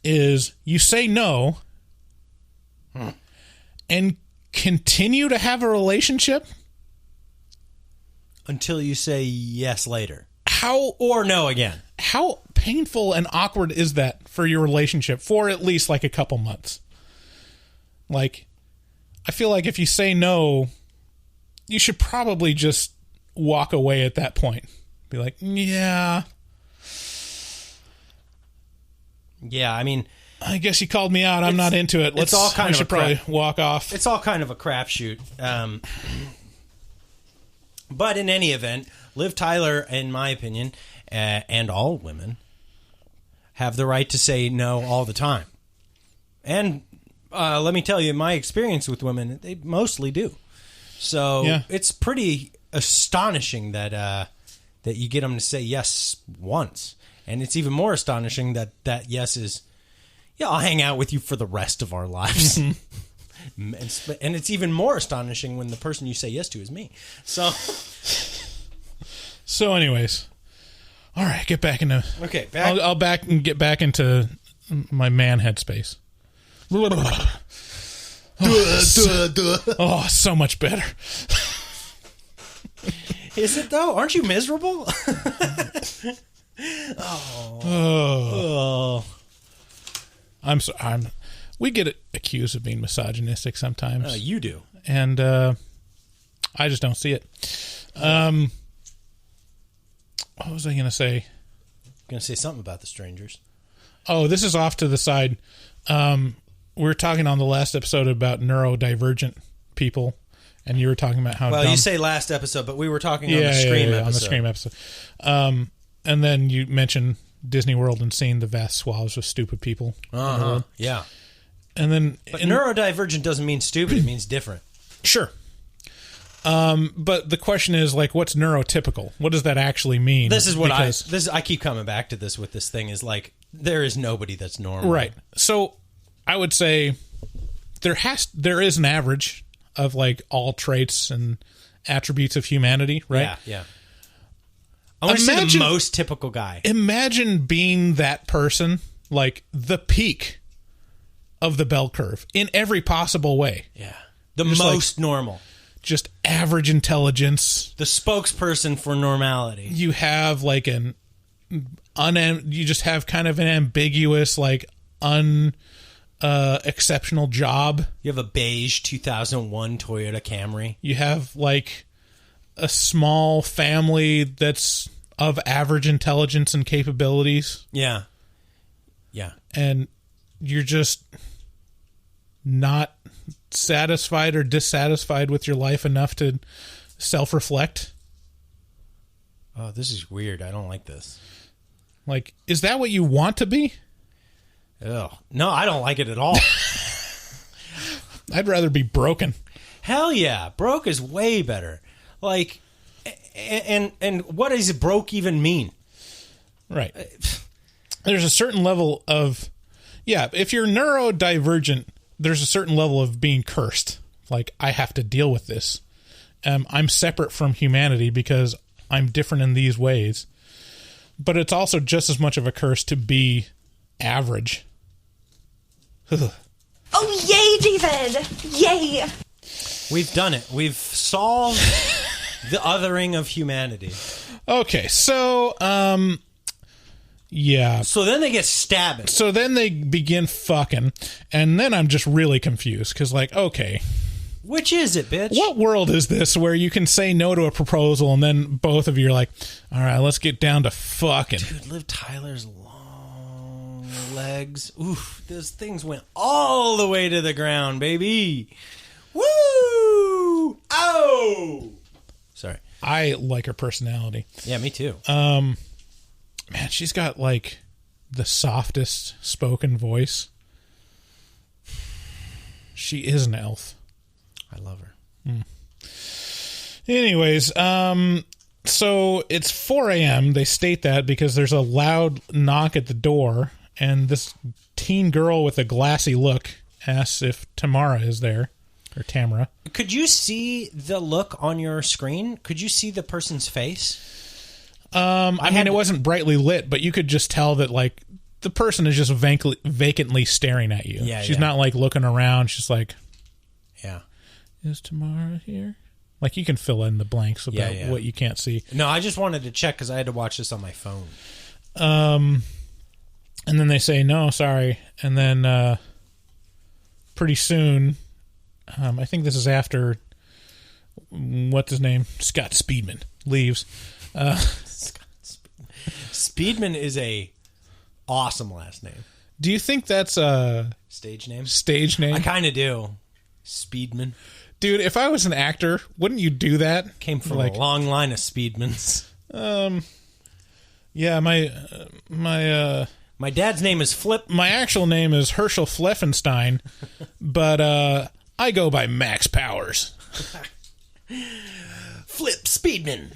is you say no and continue to have a relationship Until you say yes later. How Or no again. How painful and awkward is that for your relationship for at least like a couple months? Like, I feel like if you say no, you should probably just walk away at that point. Be like, yeah. Yeah, I mean, I guess you called me out. I'm not into it. It's all kind I of should a crap- probably walk off. it's all kind of a crapshoot. But in any event, Liv Tyler, in my opinion, and all women, have the right to say no all the time. And let me tell you, my experience with women, they mostly do. So Yeah. it's pretty astonishing that that you get them to say yes once. And it's even more astonishing that yes is, yeah, I'll hang out with you for the rest of our lives. And it's even more astonishing when the person you say yes to is me. So anyways, all right, get back into... Okay, back. I'll get back into my man headspace. Oh, so much better. Is it though? Aren't you miserable? We get accused of being misogynistic sometimes. You do. And I just don't see it. What was I going to say? Going to say something about the strangers. Oh, this is off to the side. We were talking on the last episode about neurodivergent people, and you were talking about how Well, dumb... you say last episode, but we were talking on the Scream episode. on the Scream episode. And then you mentioned Disney World and seeing the vast swaths of stupid people. Yeah. And then... But neurodivergent doesn't mean stupid. It means different. Sure. But the question is, like, what's neurotypical? What does that actually mean? This is what I keep coming back to this with this thing is like, there is nobody that's normal. Right. So I would say there is an average of, like, all traits and attributes of humanity, right? Yeah. I want to see the most typical guy. Imagine being that person, like the peak of the bell curve in every possible way. Yeah. The Just most normal. Just average intelligence. The spokesperson for normality. You have like you just have kind of an ambiguous, like exceptional job. You have a beige 2001 Toyota Camry. You have like a small family that's of average intelligence and capabilities. Yeah. And you're just not satisfied or dissatisfied with your life enough to self-reflect. Oh, this is weird. I don't like this. Like, is that what you want to be? Oh, no, I don't like it at all. I'd rather be broken. Hell yeah. Broke is way better. Like, and what does broke even mean? Right. There's a certain level of, if you're neurodivergent, there's a certain level of being cursed Like, I have to deal with this. I'm separate from humanity because I'm different in these ways. But it's also just as much of a curse to be average. Oh, yay, David! Yay! We've done it. We've solved the othering of humanity. Okay, so, yeah. So then they get stabbing. So then they begin fucking, and then I'm just really confused, because, like, okay. Which is it, bitch? What world is this where you can say no to a proposal, and then both of you are like, all right, let's get down to fucking. Dude, Liv Tyler's long legs. Oof, those things went all the way to the ground, baby. Woo! Oh! Sorry. I like her personality. Yeah, me too. Man, she's got, like, the softest spoken voice. She is an elf. I love her. Anyways, so it's 4 a.m. They state that because there's a loud knock at the door, and this teen girl with a glassy look asks if Tamara is there, or Tamara. Could you see the look on your screen? Could you see the person's face? I mean, it wasn't brightly lit, but you could just tell that, like, the person is just vacantly staring at you. Yeah, She's yeah. not, like, looking around. She's like, Yeah. is Tamara here? Like, you can fill in the blanks about what you can't see. No, I just wanted to check because I had to watch this on my phone. And then they say, no, sorry. And then pretty soon, I think this is after, what's his name? Scott Speedman leaves. Speedman is a awesome last name. Do you think that's a Stage name? stage name? I kind of do. Speedman. Dude, if I was an actor, wouldn't you do that? Came from Like, a long line of Speedmans. yeah, my dad's name is Flip. my actual name is Herschel Fleffenstein, but I go by Max Powers. Flip Speedman.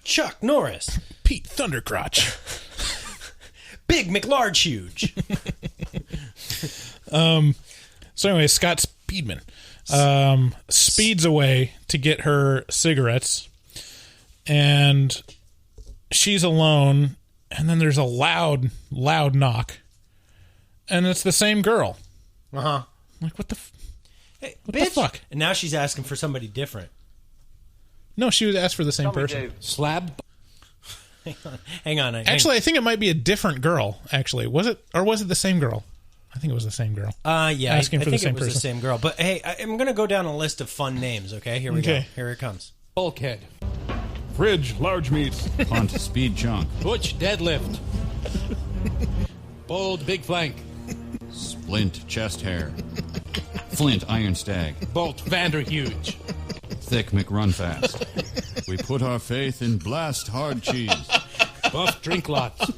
Chuck Norris. Pete Thundercrotch. Big McLarge Huge. So anyway, Scott Speedman speeds away to get her cigarettes, and she's alone, and then there's a loud knock, and it's the same girl. Uh-huh. Like, what the What the fuck? And now she's asking for somebody different. No, she was asked for the same person. Slab. Hang on. Actually, I think it might be a different girl, actually. Was it the same girl? I think it was the same girl. Yeah, Asking I for the think same it was the person. same girl. But hey, I'm going to go down a list of fun names, okay? Here we go. Okay. Here it comes. Bulkhead. Fridge, large meats. Punt, speed chunk. Butch deadlift. Bold big flank. Splint, chest hair. Flint, iron stag. Bolt Vanderhuge. Thick, McRun fast. We put our faith in blast hard cheese. Buff drink lots.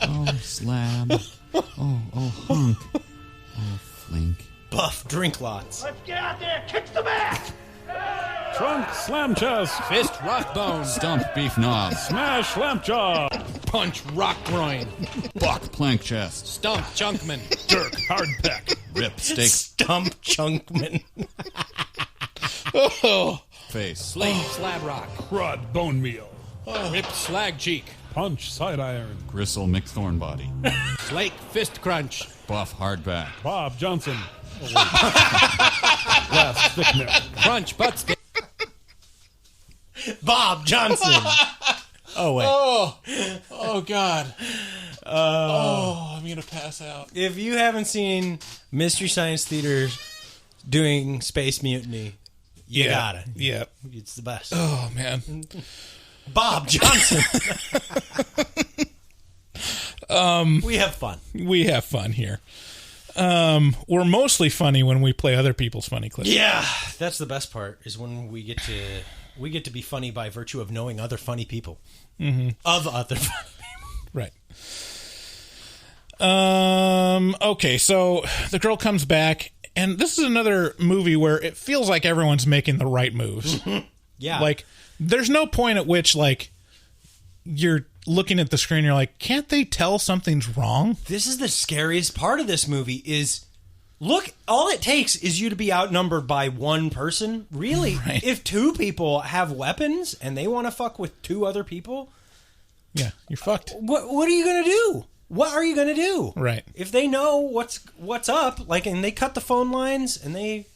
Oh, slab. Oh, hunk. Oh, flink. Buff drink lots. Let's get out there, kick some ass! Trunk, slam chest. Fist rock bone. Stump, beef knob. Smash, lamp jaw. Punch rock groin. Buck, plank chest. Stump chunkman. Dirk, hard peck. Rip, steak, Stump Chunkman. face. Flame slab rock. Crud, bone meal. Rip slag cheek. Punch, side iron. Gristle, McThornbody. Slake fist crunch. Buff, hardback. Bob Johnson. Last thick neck. Crunch butt stick. Bob Johnson. Oh, wait. Oh God. I'm gonna pass out. If you haven't seen Mystery Science Theater doing Space Mutiny, you gotta. Yeah. It's the best. Oh man. Bob Johnson. We have fun. We have fun here. We're mostly funny when we play other people's funny clips. Yeah, that's the best part. Is when we get to be funny by virtue of knowing other funny people. Mm-hmm. Of other funny people. Right. Okay, so the girl comes back, and this is another movie where it feels like everyone's making the right moves. Yeah. Like, there's no point at which, like, you're looking at the screen and you're like, can't they tell something's wrong? This is the scariest part of this movie is Look, all it takes is you to be outnumbered by one person. Really? Right. If two people have weapons and they want to fuck with two other people, Yeah, you're fucked. what are you going to do? What are you going to do? Right. If they know what's up, like, and they cut the phone lines and they,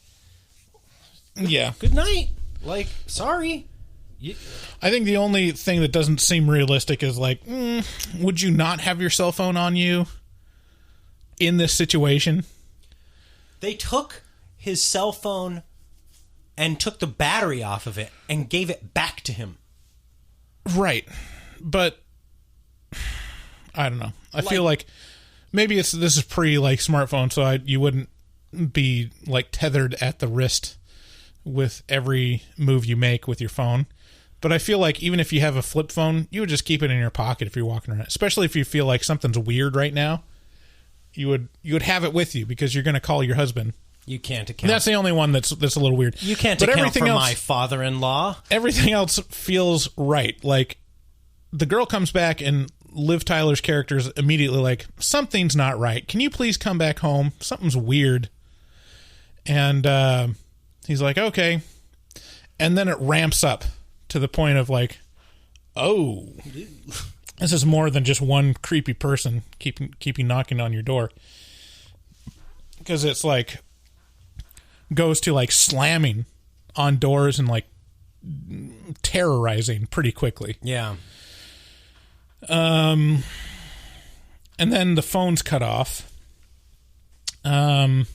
Yeah. good night. Like, sorry. I think the only thing that doesn't seem realistic is like, would you not have your cell phone on you in this situation? They took his cell phone and took the battery off of it and gave it back to him. Right. But I don't know. I feel like maybe this is pre like smartphone, so you wouldn't be like tethered at the wrist with every move you make with your phone. But I feel like even if you have a flip phone, you would just keep it in your pocket if you're walking around. Especially if you feel like something's weird right now. You would have it with you because you're going to call your husband. You can't account. That's the only one that's a little weird. You can't but account everything for else, my father-in-law. Everything else feels right. Like the girl comes back and Liv Tyler's character is immediately like, something's not right. Can you please come back home? Something's weird. And he's like, okay. And then it ramps up to the point of like, oh, this is more than just one creepy person keeping knocking on your door. Because it's like, goes to like slamming on doors and like terrorizing pretty quickly. Yeah. And then the phone's cut off. And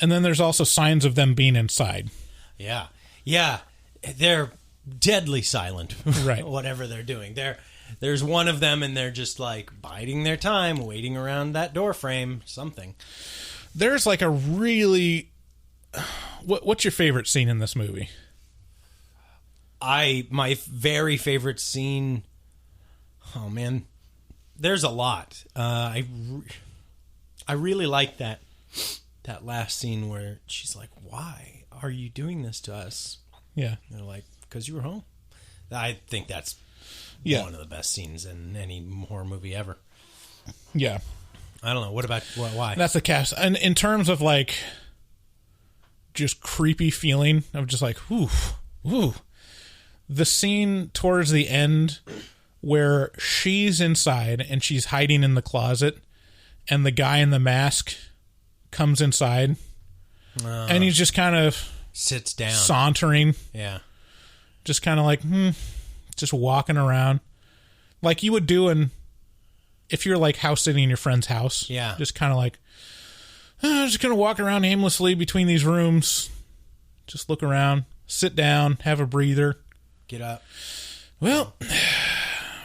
then there's also signs of them being inside. Yeah. Yeah. They're deadly silent. Right. Whatever they're doing. There's one of them and they're just like biding their time, waiting around that door frame, something. There's like a really... What's your favorite scene in this movie? My very favorite scene... Oh, man. There's a lot. I really like that last scene where she's like, why are you doing this to us? Yeah. And they're like, because you were home. I think that's one of the best scenes in any horror movie ever. Yeah. I don't know. What about why? That's the cast. And in terms of like just creepy feeling of just like, ooh. The scene towards the end where she's inside and she's hiding in the closet and the guy in the mask comes inside and he's just kind of sits down, sauntering. Yeah. Just kind of like, just walking around like you would do if you're like house sitting in your friend's house. Yeah. Just kind of like, I'm just going to walk around aimlessly between these rooms. Just look around, sit down, have a breather. Get up. Well,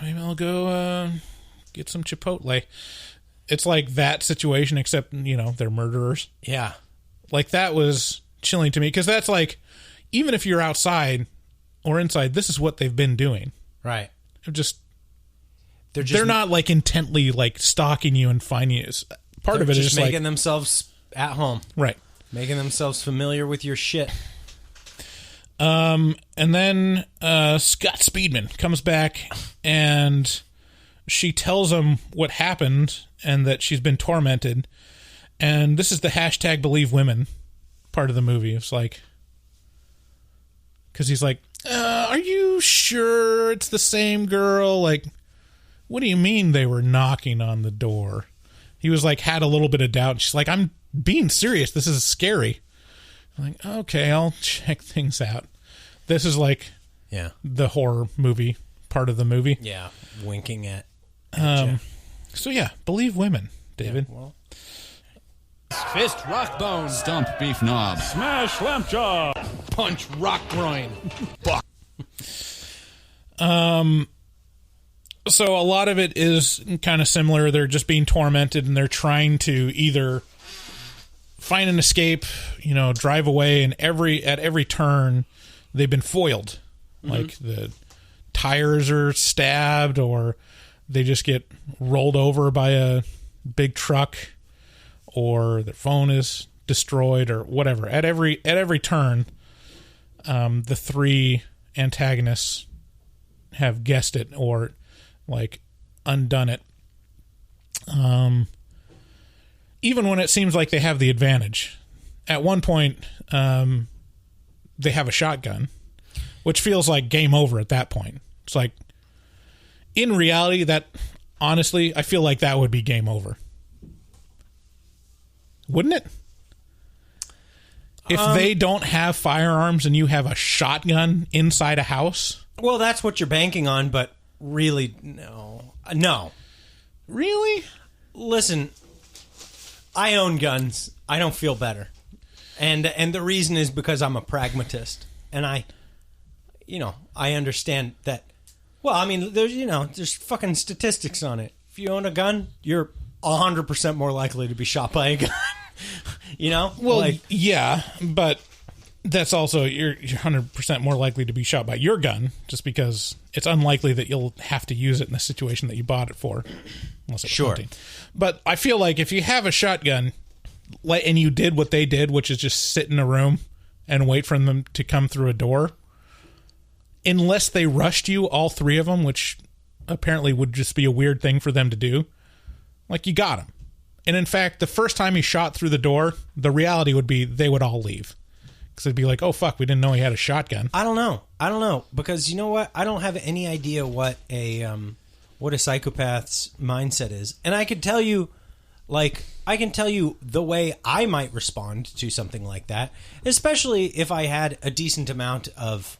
maybe I'll go get some Chipotle. It's like that situation, except, they're murderers. Yeah. Like that was chilling to me because that's like, even if you're outside or inside, this is what they've been doing. Right. They're not like intently like stalking you and finding you. Part of it is just making like, themselves at home. Right. Making themselves familiar with your shit. And then Scott Speedman comes back and she tells him what happened and that she's been tormented. And this is the hashtag believe women part of the movie. It's like, because he's like, are you sure it's the same girl? Like, what do you mean they were knocking on the door? He was like, had a little bit of doubt. She's like, I'm being serious. This is scary. I'm like, okay, I'll check things out. This is like the horror movie part of the movie. Yeah, winking at So yeah, believe women, David. Yeah, well. Fist rock bone. Stump beef knob. Smash lamp jaw. Punch rock groin. So a lot of it is kind of similar. They're just being tormented and they're trying to either find an escape, drive away, and at every turn they've been foiled. Mm-hmm. Like the tires are stabbed or they just get rolled over by a big truck or their phone is destroyed or whatever. At every turn, the three antagonists have guessed it or like undone it. even when it seems like they have the advantage, at one point they have a shotgun, which feels like game over at that point. It's like, in reality, that honestly, I feel like that would be game over. Wouldn't it? If they don't have firearms and you have a shotgun inside a house? Well, that's what you're banking on, but really, no. No. Really? Listen, I own guns. I don't feel better. And the reason is because I'm a pragmatist. And I understand that. Well, I mean, there's fucking statistics on it. If you own a gun, you're 100% more likely to be shot by a gun. Well, yeah, but that's also you're 100% more likely to be shot by your gun, just because it's unlikely that you'll have to use it in the situation that you bought it for, unless it's hunting. But I feel like if you have a shotgun, and you did what they did, which is just sit in a room and wait for them to come through a door, unless they rushed you, all three of them, which apparently would just be a weird thing for them to do, like, you got them. And in fact, the first time he shot through the door, the reality would be they would all leave. Because it'd be like, oh, fuck, we didn't know he had a shotgun. I don't know. Because you know what? I don't have any idea what a psychopath's mindset is. And I can tell you the way I might respond to something like that, especially if I had a decent amount of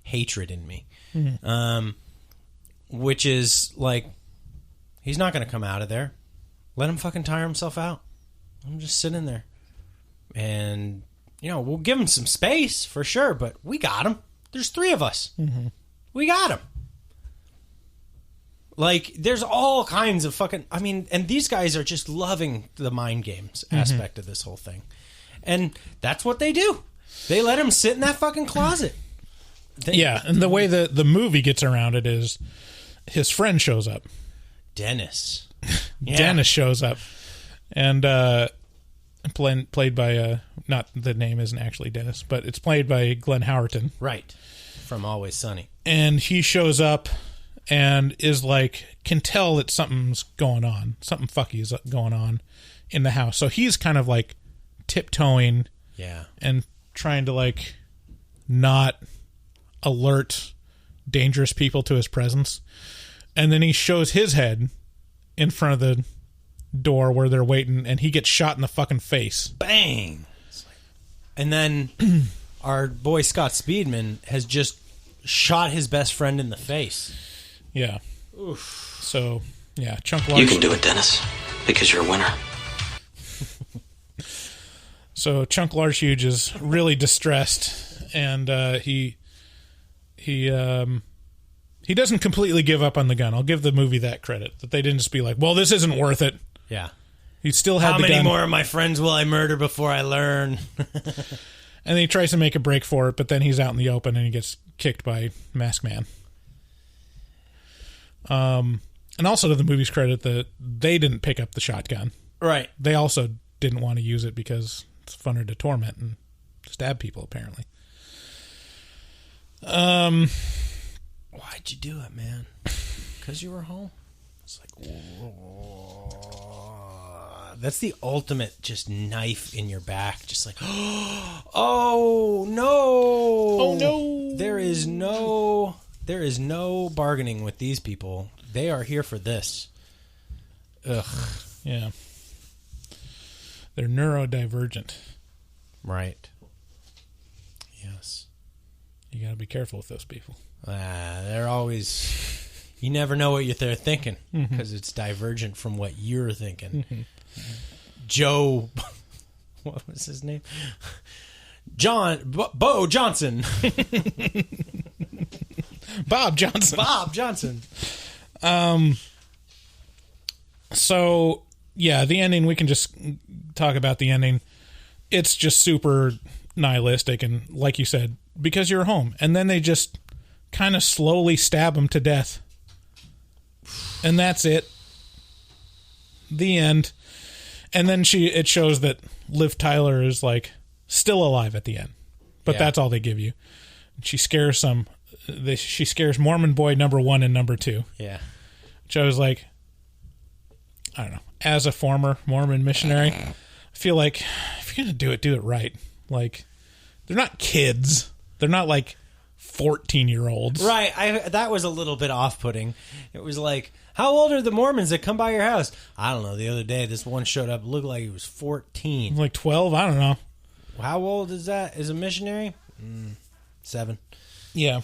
hatred in me. Mm-hmm. Which is like, he's not going to come out of there. Let him fucking tire himself out. I'm just sitting there. And, we'll give him some space for sure, but we got him. There's three of us. Mm-hmm. We got him. Like, there's all kinds of fucking... I mean, and these guys are just loving the mind games aspect of this whole thing. And that's what they do. They let him sit in that fucking closet. And the way the movie gets around it is his friend shows up. Dennis. Yeah. Dennis shows up. And played by... not the name isn't actually Dennis, but it's played by Glenn Howerton. Right. From Always Sunny. And he shows up and is like, can tell that something's going on. Something fucky is going on in the house. So he's kind of like tiptoeing and trying to like not alert dangerous people to his presence. And then he shows his head in front of the door where they're waiting, and he gets shot in the fucking face. Bang! And then our boy Scott Speedman has just shot his best friend in the face. Yeah. Oof. So, yeah, Chunk Large. You can do it, Dennis, because you're a winner. So Chunk Large Huge is really distressed, and he doesn't completely give up on the gun. I'll give the movie that credit, that they didn't just be like, well, this isn't worth it. Yeah. He still had How the gun. many more of my friends will I murder before I learn? And he tries to make a break for it, but then he's out in the open and he gets kicked by Masked Man. And also to the movie's credit, that they didn't pick up the shotgun. Right. They also didn't want to use it because it's funner to torment and stab people, apparently. Why'd you do it, man? Because you were home? It's like, that's the ultimate just knife in your back. Just like, oh, no. Oh, no. There is no bargaining with these people. They are here for this. Ugh. Yeah. They're neurodivergent. Right. Yes. You got to be careful with those people. They're always... You never know what they're thinking because it's divergent from what you're thinking. Mm-hmm. Joe... What was his name? Bo Johnson. Bob Johnson. Bob Johnson. So, yeah, the ending, we can just talk about the ending. It's just super nihilistic, and like you said, because you're home. And then they just kind of slowly stab him to death. And that's it. The end. And then it shows that Liv Tyler is like still alive at the end. But that's all they give you. She scares Mormon boy number 1 and number 2. Yeah. which I was like, I don't know. As a former Mormon missionary, I feel like if you're going to do it right. Like, they're not kids. They're not like 14-year-olds. Right. That was a little bit off-putting. It was like, how old are the Mormons that come by your house? I don't know. The other day, this one showed up. It looked like he was 14. Like 12? I don't know. How old is that? Is a missionary? 7. Yeah.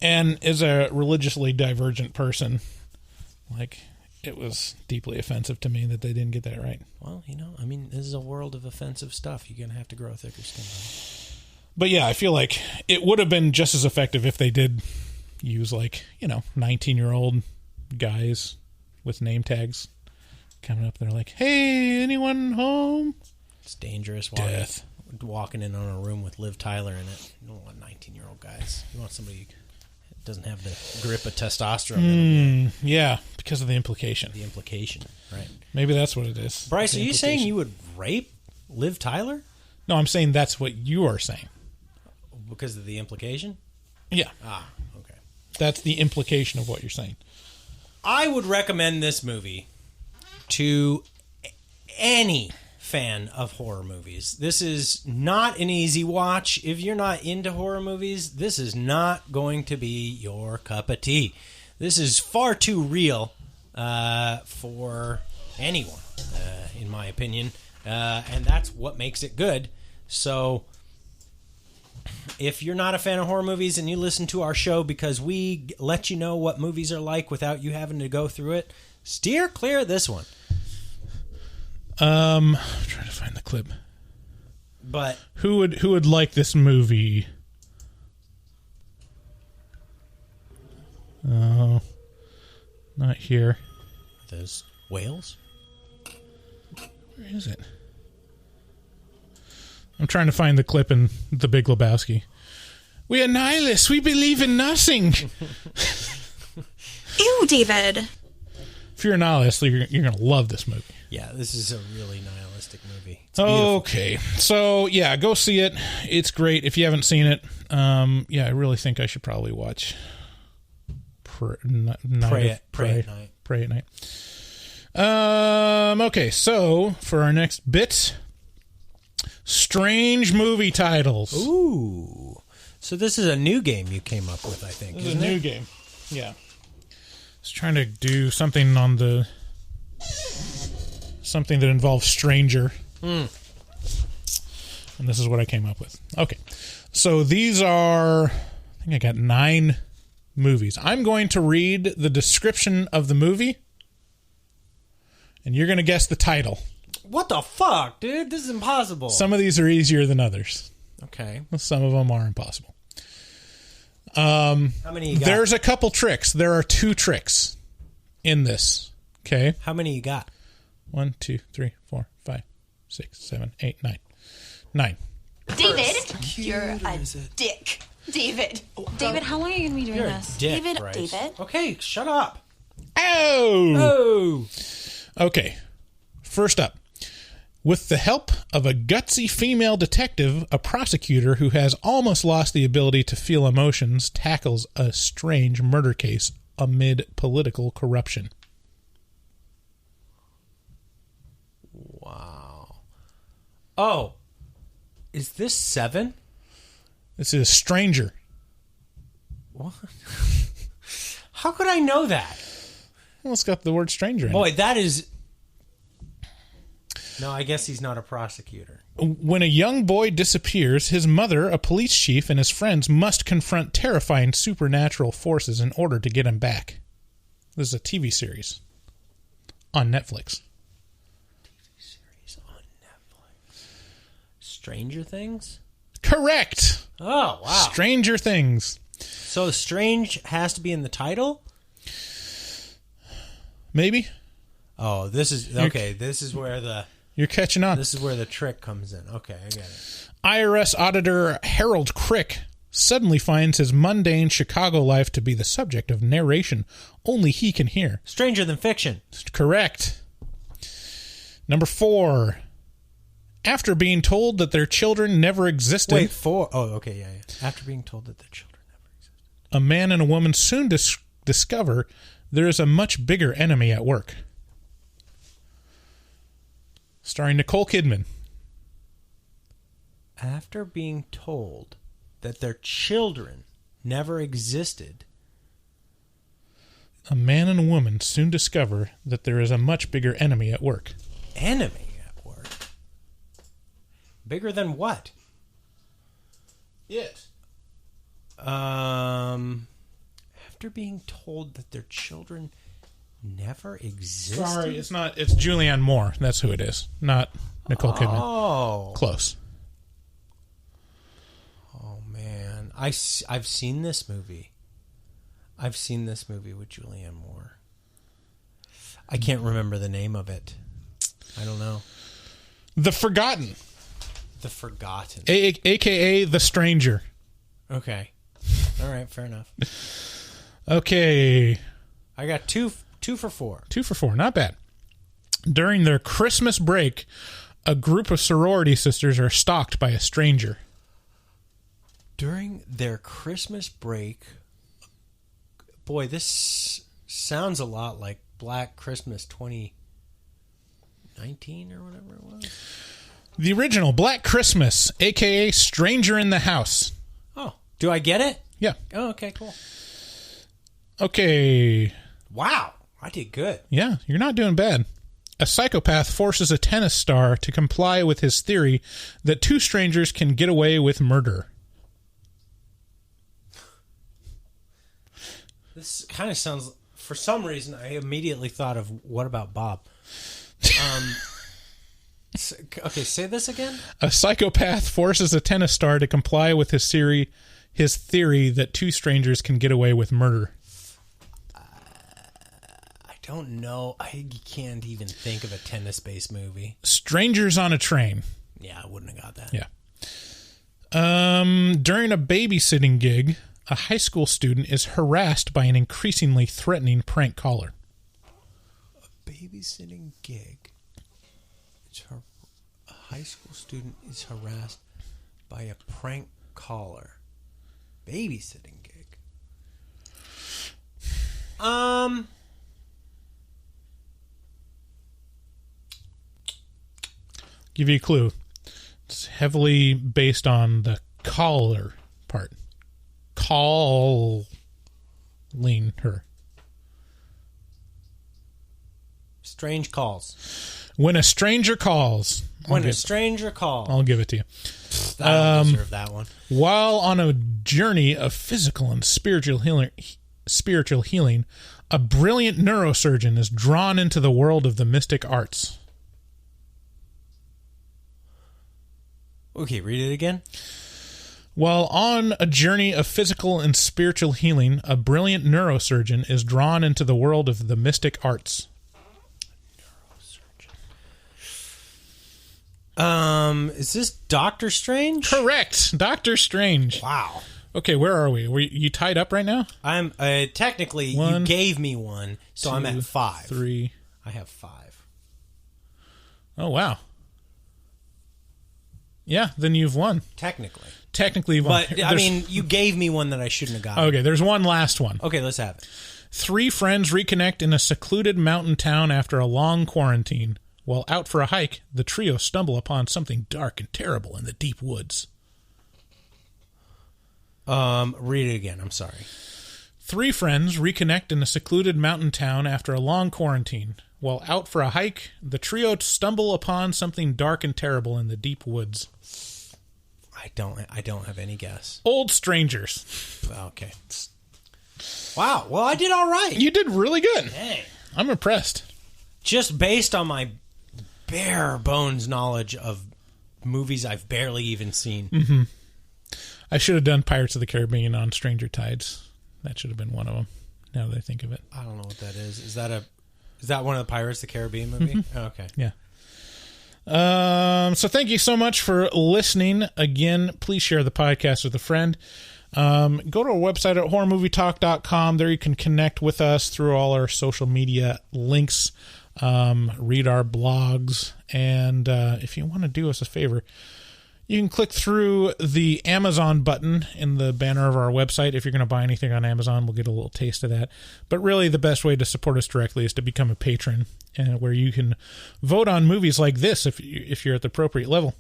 And as a religiously divergent person, like, it was deeply offensive to me that they didn't get that right. Well, I mean, this is a world of offensive stuff. You're going to have to grow thicker skin. But yeah, I feel like it would have been just as effective if they did use, like, 19-year-old guys with name tags coming up. They're like, hey, anyone home? It's dangerous. Death. Walking in on a room with Liv Tyler in it. You don't want 19-year-old guys. You want somebody who doesn't have the grip of testosterone in them. Yeah, because of the implication. The implication, right. Maybe that's what it is. Bryce, are you saying you would rape Liv Tyler? No, I'm saying that's what you are saying. Because of the implication? Yeah. Ah, okay. That's the implication of what you're saying. I would recommend this movie to any fan of horror movies. This is not an easy watch. If you're not into horror movies, this is not going to be your cup of tea. This is far too real for anyone, in my opinion. And that's what makes it good. So if you're not a fan of horror movies and you listen to our show because we let you know what movies are like without you having to go through it, steer clear of this one. I'm trying to find the clip. But who would like this movie? Oh, not here. Those whales? Where is it? I'm trying to find the clip in The Big Lebowski. We are nihilists. We believe in nothing. Ew, David. If you're a nihilist, you're going to love this movie. Yeah, this is a really nihilistic movie. Okay, so yeah, go see it. It's great. If you haven't seen it, I really think I should probably watch Pray at Night. Okay, so for our next bit, strange movie titles. Ooh, so this is a new game you came up with, I think. This is a new game. Yeah, I was trying to do something something that involves stranger. And this is what I came up with. Okay. So these are, I think I got 9 movies. I'm going to read the description of the movie, and you're going to guess the title. What the fuck, dude? This is impossible. Some of these are easier than others. Okay. Some of them are impossible. How many you got? There's a couple tricks. There are 2 tricks in this. Okay. How many you got? 1, 2, 3, 4, 5, 6, 7, 8, 9. 9. David, you're a dick. David. David, how long are you going to be doing You're this? a dick, David, Bryce. David. Okay, shut up. Oh! Okay. First up. With the help of a gutsy female detective, a prosecutor who has almost lost the ability to feel emotions tackles a strange murder case amid political corruption. Wow. Oh. Is this 7? This is Stranger. What? How could I know that? Well, it's got the word stranger in Boy, it. that is... No, I guess he's not a prosecutor. When a young boy disappears, his mother, a police chief, and his friends must confront terrifying supernatural forces in order to get him back. This is a TV series on Netflix. TV series on Netflix. Stranger Things? Correct! Oh, wow. Stranger Things. So strange has to be in the title? Maybe? Oh, this is... Okay, this is where the... You're catching on. This is where the trick comes in. Okay, I get it. IRS auditor Harold Crick suddenly finds his mundane Chicago life to be the subject of narration only he can hear. Stranger Than Fiction. Correct. Number 4. After being told that their children never existed... Wait, 4? Oh, okay, yeah. After being told that their children never existed. A man and a woman soon discover there is a much bigger enemy at work. Starring Nicole Kidman. After being told that their children never existed, a man and a woman soon discover that there is a much bigger enemy at work. Enemy at work? Bigger than what? It. After being told that their children never existed. Sorry, it's not. It's Julianne Moore. That's who it is. Not Nicole Kidman. Oh, close. Oh man, I've seen this movie. I've seen this movie with Julianne Moore. I can't remember the name of it. I don't know. The Forgotten. The Forgotten. AKA The Stranger. Okay. All right, fair enough. Okay. I got two for 4. 2 for 4. Not bad. During their Christmas break, a group of sorority sisters are stalked by a stranger. During their Christmas break... Boy, this sounds a lot like Black Christmas 2019 or whatever it was. The original Black Christmas, a.k.a. Stranger in the House. Oh, do I get it? Yeah. Oh, okay, cool. Okay. Wow, I did good. Yeah, you're not doing bad. A psychopath forces a tennis star to comply with his theory that 2 strangers can get away with murder. This kind of sounds... For some reason, I immediately thought of What About Bob? Okay, say this again. A psychopath forces a tennis star to comply with his theory that 2 strangers can get away with murder. I don't know. I can't even think of a tennis-based movie. Strangers on a Train. Yeah, I wouldn't have got that. Yeah. During a babysitting gig, a high school student is harassed by an increasingly threatening prank caller. A babysitting gig. A high school student is harassed by a prank caller. Babysitting gig. Give you a clue. It's heavily based on the caller part. Calling her. Strange calls. When a stranger calls. When a stranger calls. I'll give it to you. I don't deserve that one. While on a journey of physical and spiritual healing, a brilliant neurosurgeon is drawn into the world of the mystic arts. Okay, read it again. While on a journey of physical and spiritual healing, a brilliant neurosurgeon is drawn into the world of the mystic arts. Is this Doctor Strange? Correct. Doctor Strange. Wow. Okay, where are we? Were you tied up right now? I'm technically you gave me one, so 2, I'm at 5. 3. I have 5. Oh wow. Yeah, then you've won. Technically you've won. But I mean, you gave me one that I shouldn't have gotten. Okay, there's one last one. Okay, let's have it. 3 friends reconnect in a secluded mountain town after a long quarantine. While out for a hike, the trio stumble upon something dark and terrible in the deep woods. Read it again. I'm sorry. 3 friends reconnect in a secluded mountain town after a long quarantine. While out for a hike, the trio stumble upon something dark and terrible in the deep woods. I don't have any guess. Old Strangers. Okay. Wow. Well, I did all right. You did really good. Dang. I'm impressed. Just based on my bare bones knowledge of movies I've barely even seen. Mm-hmm. I should have done Pirates of the Caribbean on Stranger Tides. That should have been one of them, now that I think of it. I don't know what that is. Is that one of the Pirates of the Caribbean movie? Mm-hmm. Oh, okay. Yeah. So thank you so much for listening. Again, please share the podcast with a friend. Go to our website at horrormovietalk.com. There you can connect with us through all our social media links, read our blogs, and if you want to do us a favor, You can click through the Amazon button in the banner of our website. If you're going to buy anything on Amazon, we'll get a little taste of that. But really, the best way to support us directly is to become a patron, where you can vote on movies like this if you're at the appropriate level.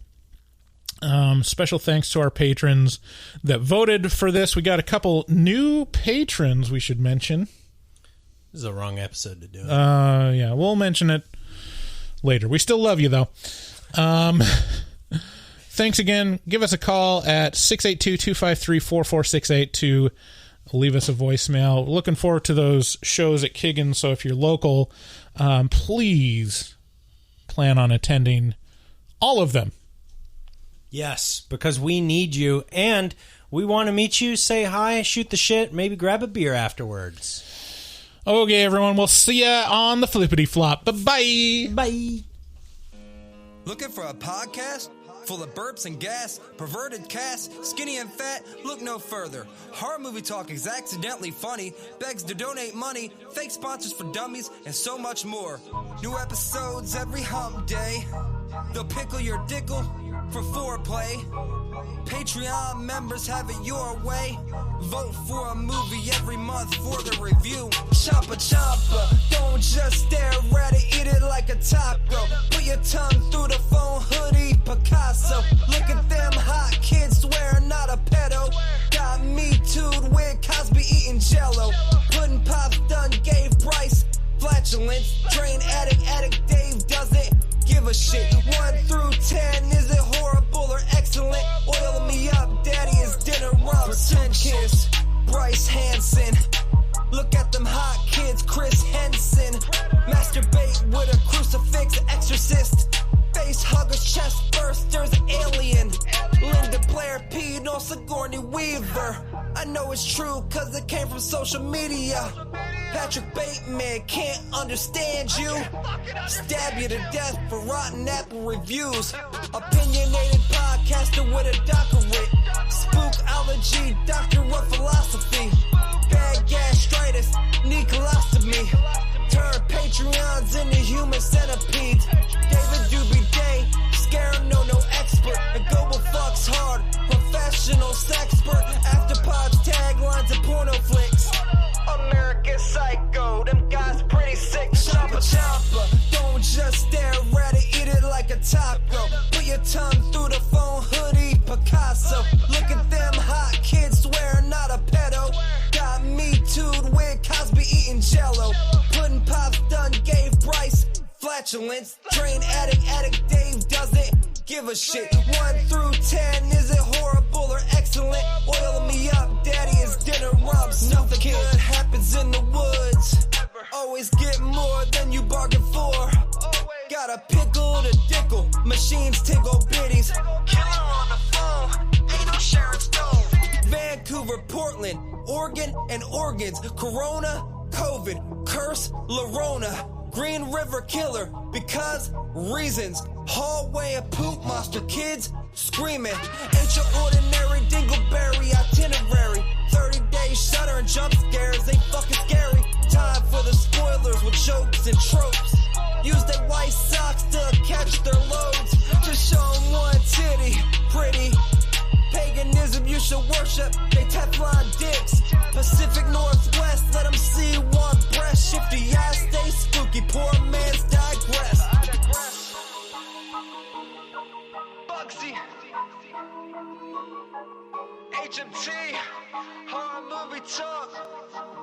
Special thanks to our patrons that voted for this. We got a couple new patrons we should mention. This is the wrong episode to do it. Yeah, we'll mention it later. We still love you, though. Thanks again. Give us a call at 682-253-4468 to leave us a voicemail. Looking forward to those shows at Kiggin, so if you're local, please plan on attending all of them. Yes, because we need you, and we want to meet you, say hi, shoot the shit, maybe grab a beer afterwards. Okay, everyone, we'll see ya on the flippity flop. Bye-bye. Bye. Looking for a podcast full of burps and gas, perverted cast, skinny and fat? Look no further. Horror Movie Talk is accidentally funny, begs to donate money, fake sponsors for dummies, and so much more. New episodes every hump day. They'll pickle your dickle for foreplay. Patreon members have it your way. Vote for a movie every month for the review. Chompa chompa, don't just stare at it, eat it like a taco. Put your tongue through the phone, hoodie, Picasso. Look at them hot kids, swear not a pedo. Got me too'd with Cosby eating jello. Pudding Pops done gave Bryce flatulence. Drain addict Dave doesn't give a shit. 1 through 10, is it horrible or excellent? Oil me up, daddy, is dinner Robinson. Kiss, Bryce Hansen. Look at them hot kids, Chris Henson. Masturbate with a crucifix, exorcist. Face huggers, chest bursters, alien. Linda Blair peed on Sigourney Weaver. I know it's true, cause it came from social media. Patrick Bateman can't understand you. Stab you to death for rotten apple reviews. Opinionated podcaster with a doctorate. Spookology, doctor of philosophy. Bad gastritis, need colostomy. Turn Patreons into human centipedes. David Doobie Day, scare him, no expert. And Goble fucks hard, professional sexpert. Afterpods, taglines, and porno flicks. American Psycho, them guys pretty sick. Chompa chompa, don't just stare at it, eat it like a taco. Put your tongue through the phone, hoodie, Picasso. Look at them hot kids, swear not a pedo. Got me too'd with Cosby eating jello. Pudding Pops done gave Bryce flatulence. Drain addict Dave doesn't give a shit. 1 through 10, is it horrible or excellent? Oil me up, daddy, is dinner Robinson. Nothing good happens in the woods. Always get more than you bargain for. Got a pickle to dickle, machines tickle bitties. Killer on the phone, ain't no Sharon Stone. Vancouver, Portland, Oregon, and organs. Corona, COVID, curse, Lorona. Green River Killer, because reasons. Hallway of poop monster kids screaming. Ain't your ordinary dingleberry itinerary. 30-day shutter and jump scares ain't fucking scary. Time for the spoilers with jokes and tropes. Use their white socks to catch their loads. Just show them one titty, pretty. Paganism you should worship, they Teflon dicks. Pacific Northwest, let them see one breast. Shifty eyes stay spooky, poor man's digress. Bugsy, HMT, Horror Movie Talk.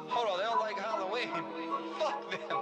Hold on, they don't like Halloween. Fuck them.